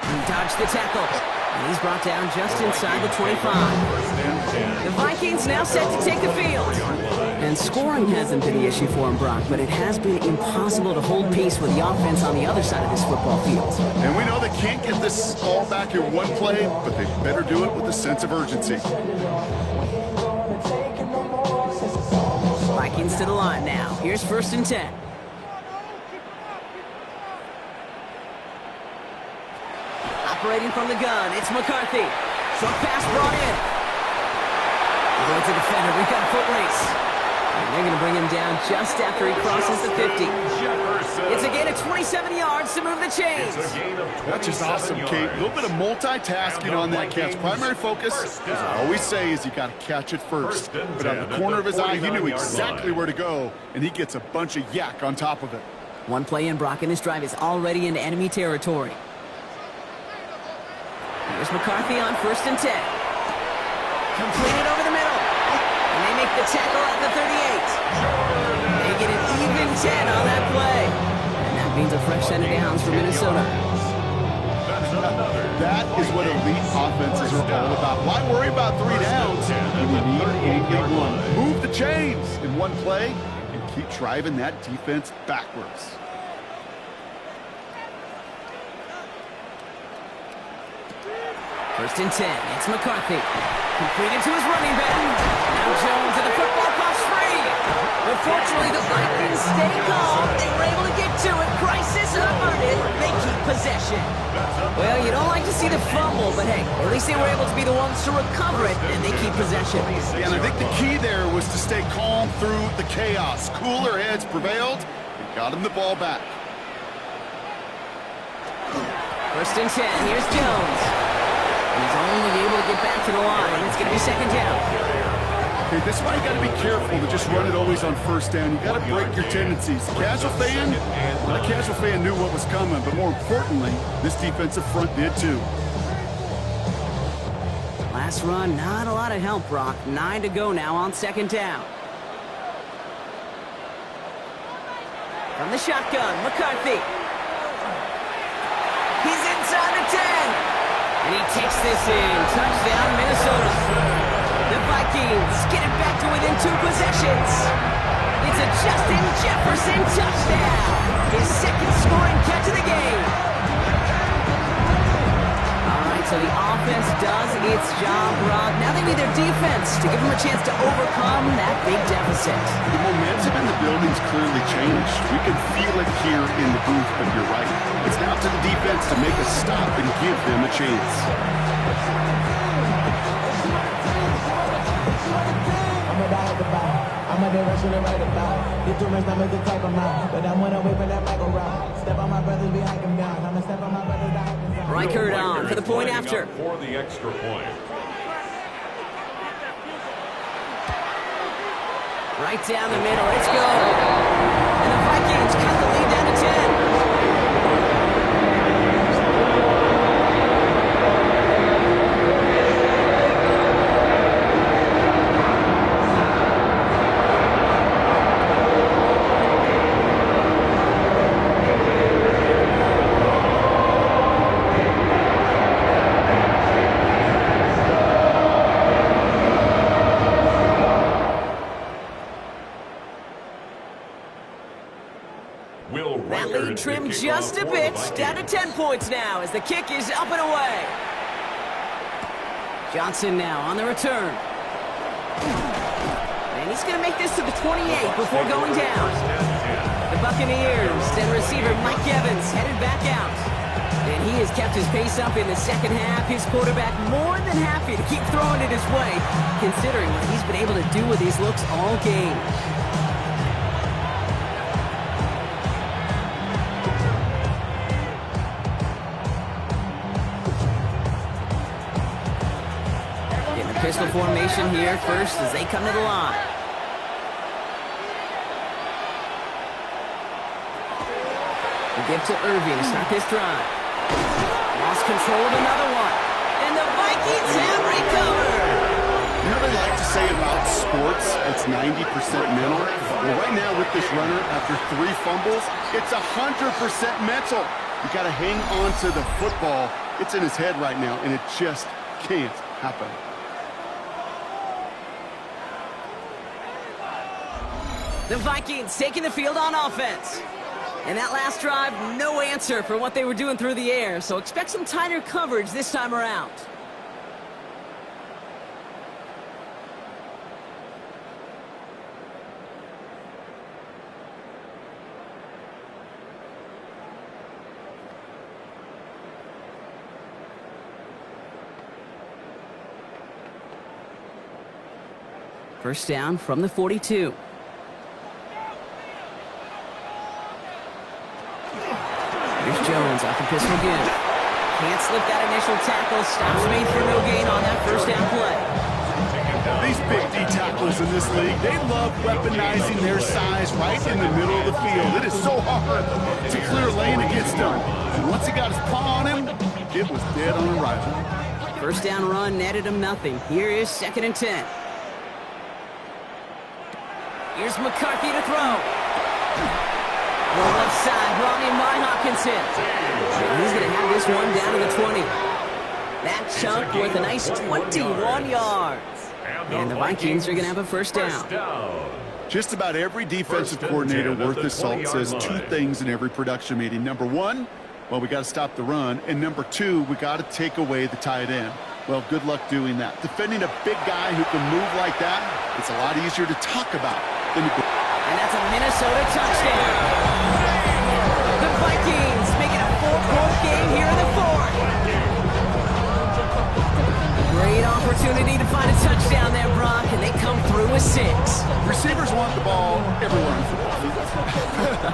Speaker 2: He dodged the tackle, and he's brought down just inside the 25. The Vikings now set to take the field. And scoring hasn't been the issue for him, Brock, but it has been impossible to hold pace with the offense on the other side of this football field.
Speaker 4: And we know they can't get this all back in one play, but they better do it with a sense of urgency.
Speaker 2: Vikings to the line now. Here's 1st and 10. Operating from the gun, it's McCarthy. Short pass brought in. Going to defender, we've got a foot race. And they're going to bring him down just after he crosses the 50. It's a gain of 27 yards to move the chains.
Speaker 4: That's just awesome, Kate. A little bit of multitasking on that catch. Primary focus, as I always say, is you got to catch it first. But on the corner of his eye, he knew exactly where to go, and he gets a bunch of yak on top of it.
Speaker 2: One play in, Brock, and this drive is already into enemy territory. Here's McCarthy on 1st and 10. Completed over the middle. And they make the tackle at the 38. They get an even 10 on that play. And that means a fresh set of downs for Minnesota.
Speaker 4: That is what elite offenses are all about. Why worry about 3 downs when you need a big one? Move the chains in one play and keep driving that defense backwards.
Speaker 2: First and 10, it's McCarthy. Completed to his running back. Now Jones and the football pops free. Unfortunately, the Vikings stay calm. They were able to get to it. Crisis averted. They keep possession. Well, you don't like to see the fumble, but hey, at least they were able to be the ones to recover it, and they keep possession.
Speaker 4: Yeah, and I think the key there was to stay calm through the chaos. Cooler heads prevailed and got him the ball back.
Speaker 2: First and 10, here's Jones. He's only able to get back to the line. It's going to be 2nd down.
Speaker 4: Okay, this is why you got to be careful to just run it always on 1st down. You got to break your tendencies. Casual fan, not a casual fan knew what was coming, but more importantly, this defensive front did too.
Speaker 2: Last run, not a lot of help, Brock. 9 to go now on 2nd down. From the shotgun, McCarthy. He's inside the 10. And he takes this in. Touchdown, Minnesota. The Vikings get it back to within 2 possessions. It's a Justin Jefferson touchdown. His 2nd scoring catch of the game. All right, so the offense does its job, Rob. Now they need their defense to give them a chance to overcome that big deficit.
Speaker 4: The momentum in the building's clearly changed. We can feel it here in the booth, but you're right. It's now to the defense to make a stop and give them a chance.
Speaker 5: I'm a direction to write about. Get too much time to type them out. But I'm one away from that Michael route. Step on my brothers, we hike them down. I'm a step on my brothers, I hike them down.
Speaker 2: Reichert on for the point after.
Speaker 3: For the extra point.
Speaker 2: Right down the middle, let's go. And the Vikings cut the lead down to 10. That lead trimmed just a bit, down to 10 points now as the kick is up and away. Johnson now on the return. And he's going to make this to the 28 before going down. The Buccaneers and receiver Mike Evans headed back out. And he has kept his pace up in the 2nd half. His quarterback more than happy to keep throwing it his way, considering what he's been able to do with these looks all game. Pistol formation here first as they come to the line. The give to Irving to start this drive. Lost control of another one. And the Vikings have recovered.
Speaker 4: You really like to say about sports, it's 90% mental. Well, right now with this runner, after 3 fumbles, it's 100% mental. You got to hang on to the football. It's in his head right now, and it just can't happen.
Speaker 2: The Vikings taking the field on offense. And that last drive, no answer for what they were doing through the air, so expect some tighter coverage this time around. First down from the 42. Here's Jones off the pistol again. Can't slip that initial tackle. Stops made for no gain on that first down play.
Speaker 4: These big D tackles in this league, they love weaponizing their size right in the middle of the field. It is so hard to clear lane against them. And once he got his paw on him, it was dead on arrival.
Speaker 2: First down run netted him nothing. Here is 2nd and 10. Here's McCarthy to throw. The left side, brought in by Hopkinson. And he's going to have this one down to the 20. That chunk worth a nice 21 yards. And the Vikings are going to have a first down.
Speaker 4: Just about every defensive coordinator worth his salt says 2 things in every production meeting. Number 1, well, we got to stop the run. And number 2, we got to take away the tight end. Well, good luck doing that. Defending a big guy who can move like that, it's a lot easier to talk about than to go.
Speaker 2: And that's a Minnesota touchdown. The Vikings make it a 4-point game here in the 4th. Great opportunity to find a touchdown there, Brock, and they come through with 6.
Speaker 4: Receivers want the ball everywhere on football field.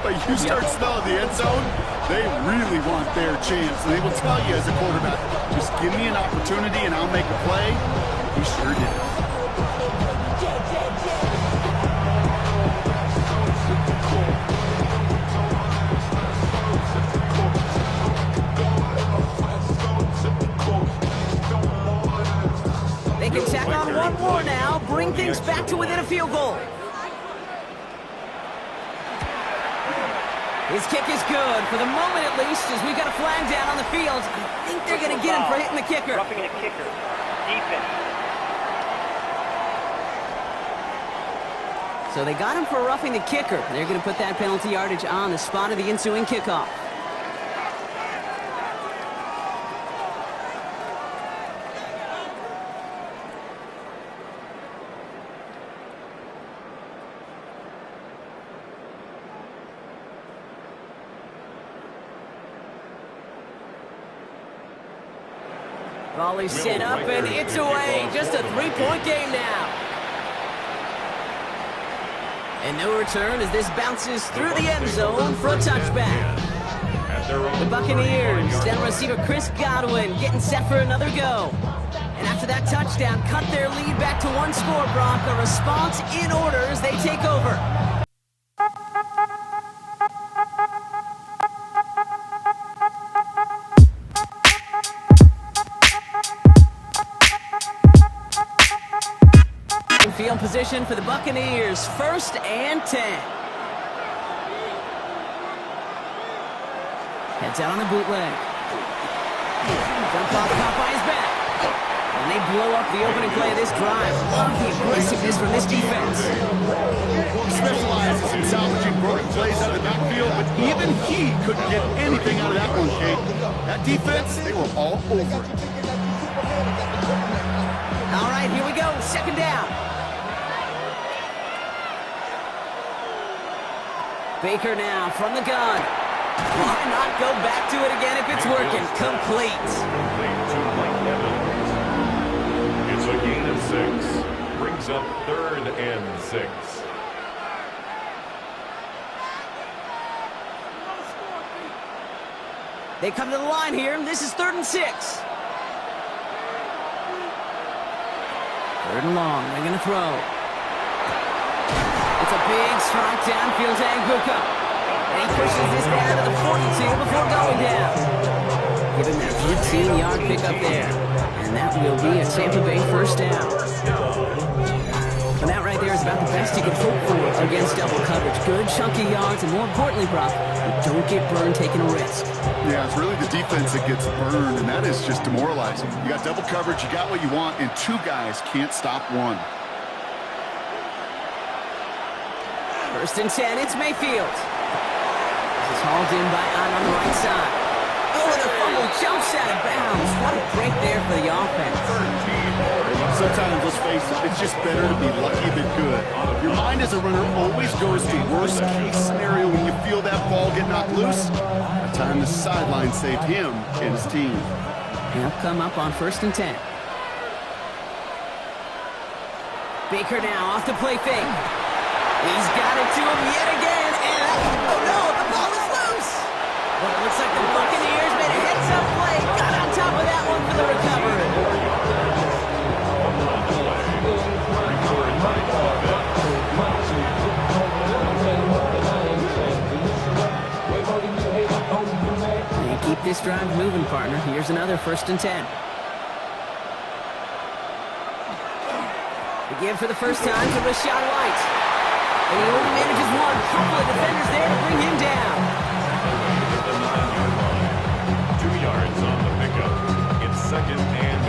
Speaker 4: But you start smelling the end zone, they really want their chance. And they will tell you as a quarterback, just give me an opportunity and I'll make a play. He sure did.
Speaker 2: They can tack on one more now, bring things back to within a field goal. His kick is good, for the moment at least, as we got a flag down on the field. I think they're going to get him for hitting the kicker.
Speaker 7: Roughing the kicker. Defense.
Speaker 2: So they got him for roughing the kicker. They're going to put that penalty yardage on the spot of the ensuing kickoff. Volley set up and it's away. Just a 3-point game now. And no return as this bounces through the end zone for a touchback. The Buccaneers, down receiver Chris Godwin, getting set for another go. And after that touchdown, cut their lead back to 1 score, Brock. A response in order as they take over. Field position for the Buccaneers, 1st and 10. Heads out on the bootleg. Jump off, caught by his back. And they blow up the opening play of this drive. Love the aggressiveness from this defense.
Speaker 4: Specializes in salvaging broken plays out of the backfield, but even he couldn't get anything out of that one, Kate. That defense, they were all over it.
Speaker 2: All right, here we go, 2nd down. Baker now from the gun. Why not go back to it again if it's working? Complete.
Speaker 3: It's a gain of 6. Brings up 3rd and 6.
Speaker 2: They come to the line here. This is 3rd and 6. 3rd and long. They're going to throw. It's a big strike downfield to Anguka. And he pushes this down to the 42 before going down. Give him that 15-yard pickup there. And that will be a Tampa Bay first down. And that right there is about the best you can hope for against double coverage. Good chunky yards, and more importantly, Brock, you don't get burned taking a risk.
Speaker 4: Yeah, it's really the defense that gets burned, and that is just demoralizing. You got double coverage, you got what you want, and two guys can't stop one.
Speaker 2: First and 10, it's Mayfield. This is hauled in by Ott on the right side. Oh, and the fumble jumps out of bounds. What a break there for the offense.
Speaker 4: Sometimes, let's face it, it's just better to be lucky than good. Your mind as a runner always goes to worst case scenario when you feel that ball get knocked loose. The time the sideline saved him and his team.
Speaker 2: He'll come up on first and 10. Baker now off the play fake. He's got it to him yet again, and oh no, the ball is loose! Well, it looks like the Buccaneers made a heads-up play, got on top of that one for the recovery. And keep this drive moving, partner. Here's another first and 10. Again for the first time to Rashad White. And he only manages one. Couple of defenders there to bring him down.
Speaker 3: The 9-yard line. 2 yards on the pickup. It's second and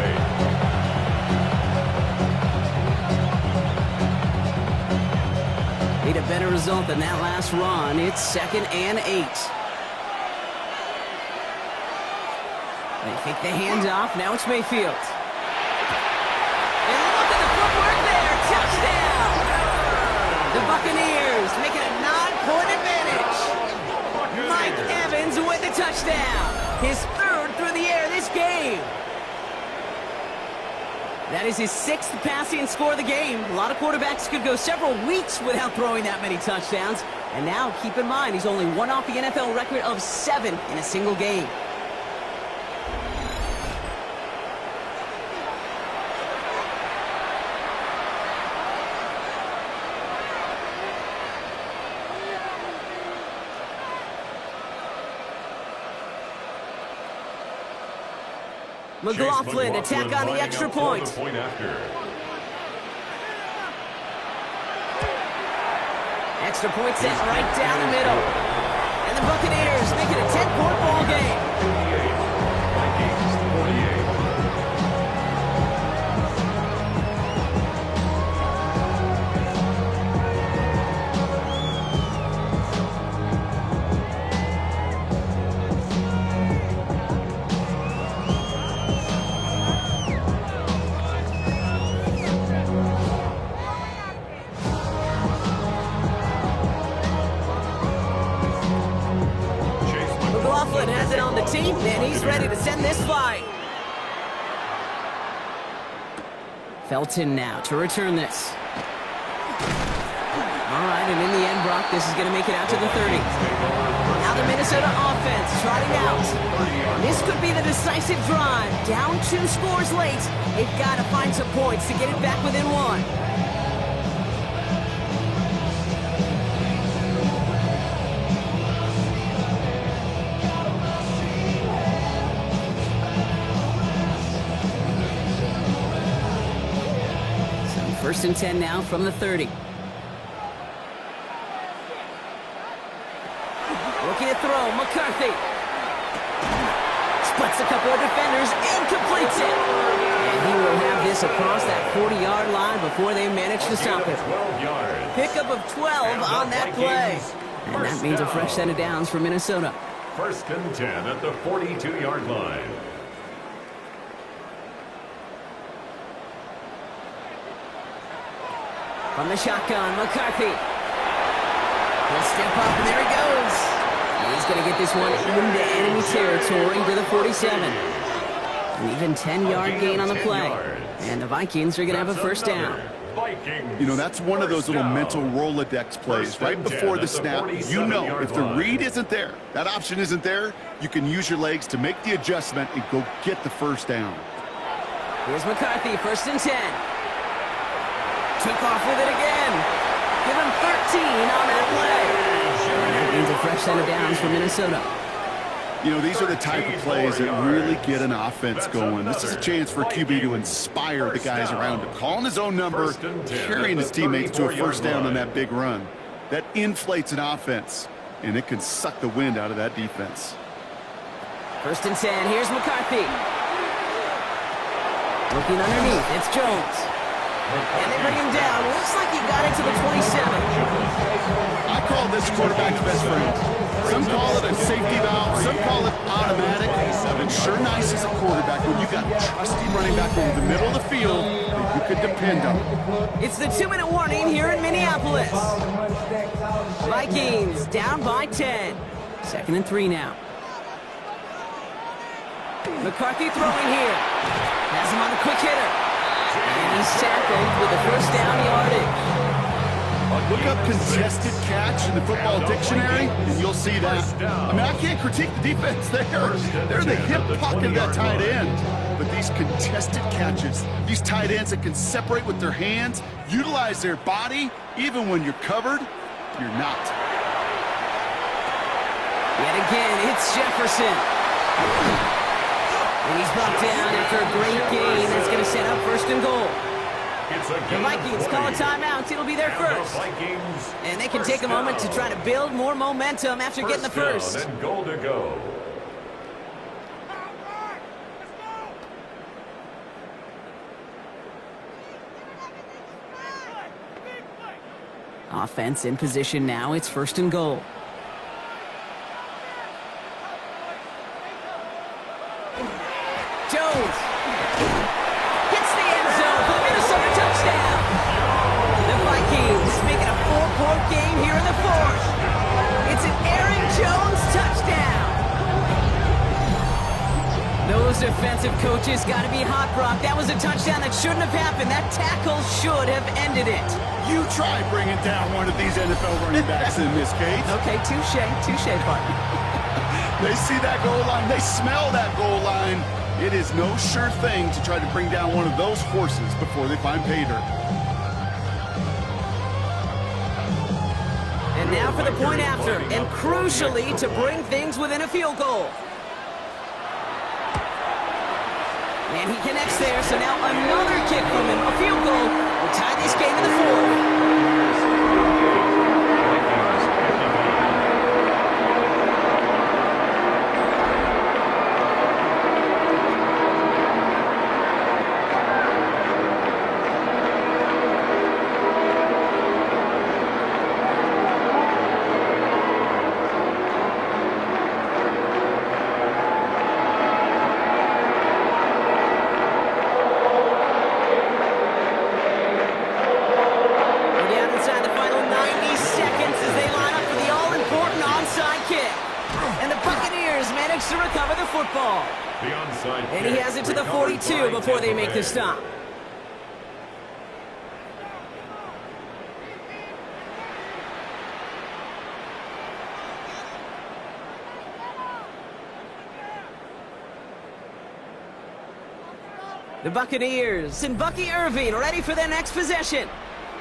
Speaker 3: 8.
Speaker 2: Need a better result than that last run. It's second and 8. They fake the handoff. Now it's Mayfield. And look at the footwork there. Touchdown! The Buccaneers making a 9-point advantage. Mike Evans with the touchdown. His third through the air this game. That is his 6th passing score of the game. A lot of quarterbacks could go several weeks without throwing that many touchdowns. And now, keep in mind, he's only one off the NFL record of 7 in a single game. McLaughlin attack on the extra point. Extra point set right down the middle. And the Buccaneers make it a 10-point ball game.
Speaker 3: Vikings 48.
Speaker 2: Has it on the team, and he's ready to send this flight. Felton now to return this. All right, and in the end, Brock, this is going to make it out to the 30. Now the Minnesota offense trotting out. This could be the decisive drive. Down 2 scores late. They've got to find some points to get it back within 1. First and 10 now from the 30. Looking to throw, McCarthy. Splits a couple of defenders and completes it. And he will have this across that 40-yard line before they manage to stop it.
Speaker 3: 12 yards.
Speaker 2: Pickup of 12 on that play. And that means a fresh set of downs for Minnesota.
Speaker 3: First and 10 at the 42-yard line.
Speaker 2: From the shotgun, McCarthy. He'll step up, and there he goes. He's going to get this one into enemy territory to the 47. An even 10-yard gain on the play. And the Vikings are going to have a first down.
Speaker 4: You know, that's one of those little mental Rolodex plays. Right before the snap, you know if the read isn't there, that option isn't there, you can use your legs to make the adjustment and go get the first down.
Speaker 2: Here's McCarthy, first and 10. Took off with it again. Give him 13 on that play. And that means a fresh set of downs for Minnesota.
Speaker 4: You know, these are the type of plays that really get an offense going. This is a chance for QB to inspire the guys around him. Calling his own number, carrying his teammates to a first down on that big run. That inflates an offense, and it can suck the wind out of that defense.
Speaker 2: 1st and 10. Here's McCarthy. Looking underneath. It's Jones. And they bring him down. Looks like he got it to the 27.
Speaker 4: I call this quarterback's best friend. Some call it a safety valve. Some call it automatic. But sure nice as a quarterback when you got a trusty running back over the middle of the field that you could depend on.
Speaker 2: It's the 2-minute warning here in Minneapolis. Vikings down by 10. 2nd and 3 now. McCarthy throwing here. Has him on the quick hitter. And he's tackled with the first down yardage.
Speaker 4: Look up contested catch in the football dictionary, and you'll see that. I mean, I can't critique the defense there. They're the hip pocket of that tight end. But these contested catches, these tight ends that can separate with their hands, utilize their body, even when you're covered, you're not.
Speaker 2: Yet again, it's Jefferson. And he's brought down after a great game. That's going to set up 1st and goal. The Vikings call a timeout. It'll be their first. And they can take a moment to try to build more momentum after getting the first.
Speaker 3: And goal to go.
Speaker 2: Offense in position now. It's 1st and goal. Jones hits the end zone for the Minnesota touchdown. The Vikings making a 4-point game here in the 4th. It's an Aaron Jones touchdown. Those defensive coaches got to be hot, Brock. That was a touchdown that shouldn't have happened. That tackle should have ended it.
Speaker 4: You try bringing down one of these NFL running backs in this case.
Speaker 2: Okay, touche, buddy.
Speaker 4: They see that goal line. They smell that goal line. It is no sure thing to try to bring down one of those horses before they find pay dirt.
Speaker 2: And now for the point after, and crucially to bring things within a field goal. And he connects there, so now another kick from him, a field goal, will tie this game in the 4th. And the Buccaneers manage to recover the football. And he has it to the 42 before they make the stop. The Buccaneers and Bucky Irving ready for their next possession.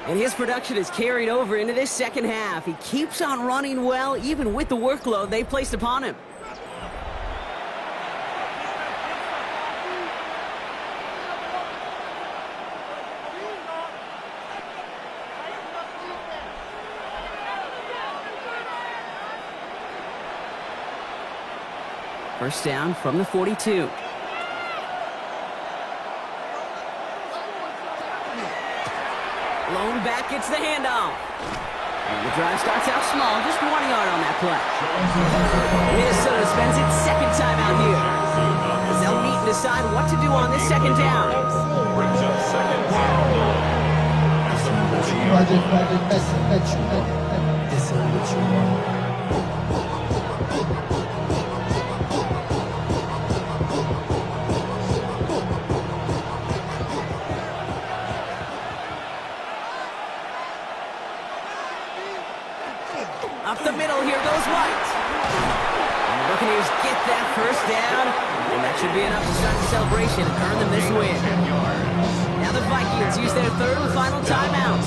Speaker 2: And his production is carried over into this second half. He keeps on running well, even with the workload they placed upon him. First down from the 42. Lone back gets the handoff. And the drive starts out small, just 1 yard on that play. Minnesota spends its second time out here, as they'll meet and decide what to do on this second down.
Speaker 3: Brings up second down.
Speaker 2: Up the middle, here goes White. And the Buccaneers get that first down, and that should be enough to start the celebration and earn them this win. Now the Vikings use their third and final timeout.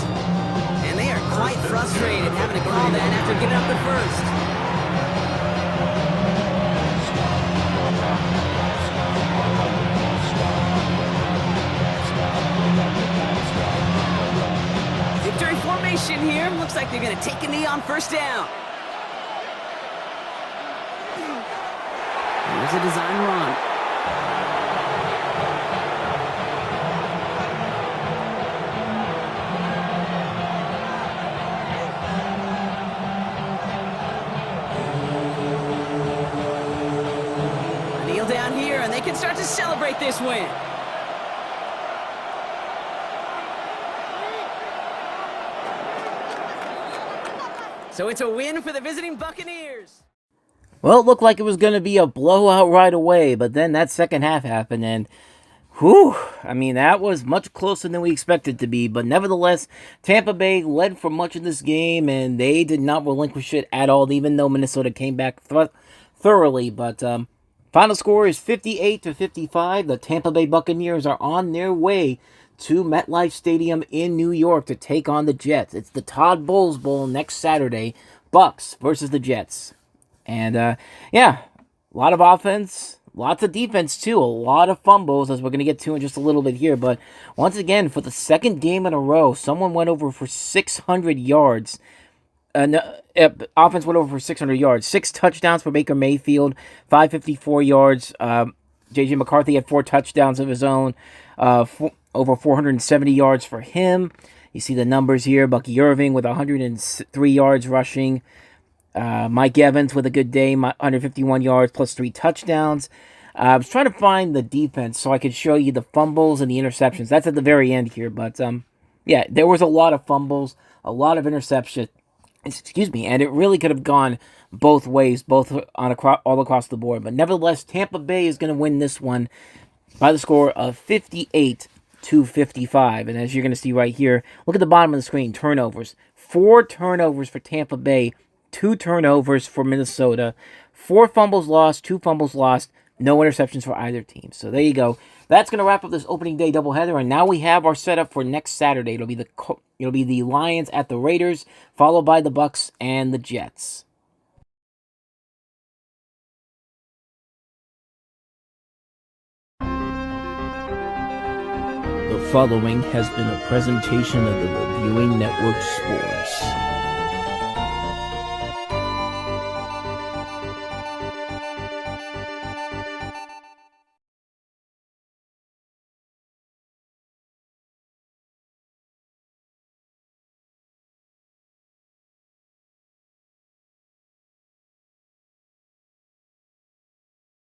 Speaker 2: And they are quite frustrated having to call that after getting up at first. formation here. Looks like they're going to take a knee on first down. Here's a design run. Kneel down here, and they can start to celebrate this win. So it's a win for the visiting Buccaneers.
Speaker 1: Well, it looked like it was going to be a blowout right away, but then that second half happened, and whew, I mean, that was much closer than we expected to be, but nevertheless, Tampa Bay led for much of this game, and they did not relinquish it at all, even though Minnesota came back thoroughly, but final score is 58-55. The Tampa Bay Buccaneers are on their way to MetLife Stadium in New York to take on the Jets. It's the Todd Bowles Bowl next Saturday, Bucs versus the Jets. And, yeah, a lot of offense, lots of defense, too. A lot of fumbles, as we're going to get to in just a little bit here. But once again, for the second game in a row, someone went over for 600 yards. Offense went over for 600 yards. 6 touchdowns for Baker Mayfield, 554 yards. J.J. McCarthy had 4 touchdowns of his own, over 470 yards for him. You see the numbers here. Bucky Irving with 103 yards rushing. Mike Evans with a good day, 151 yards plus 3 touchdowns. I was trying to find the defense so I could show you the fumbles and the interceptions. That's at the very end here, but yeah, there was a lot of fumbles, a lot of interceptions. Excuse me, and it really could have gone both ways, both all across the board. But nevertheless, Tampa Bay is going to win this one by the score of 58-55. And as you're going to see right here, look at the bottom of the screen, turnovers. 4 turnovers for Tampa Bay, 2 turnovers for Minnesota, 4 fumbles lost, 2 fumbles lost, no interceptions for either team. So there you go. That's going to wrap up this opening day doubleheader, and now we have our setup for next Saturday. It'll be the Lions at the Raiders, followed by the Bucs and the Jets. The following has been a presentation of the Reviewing Network Sports.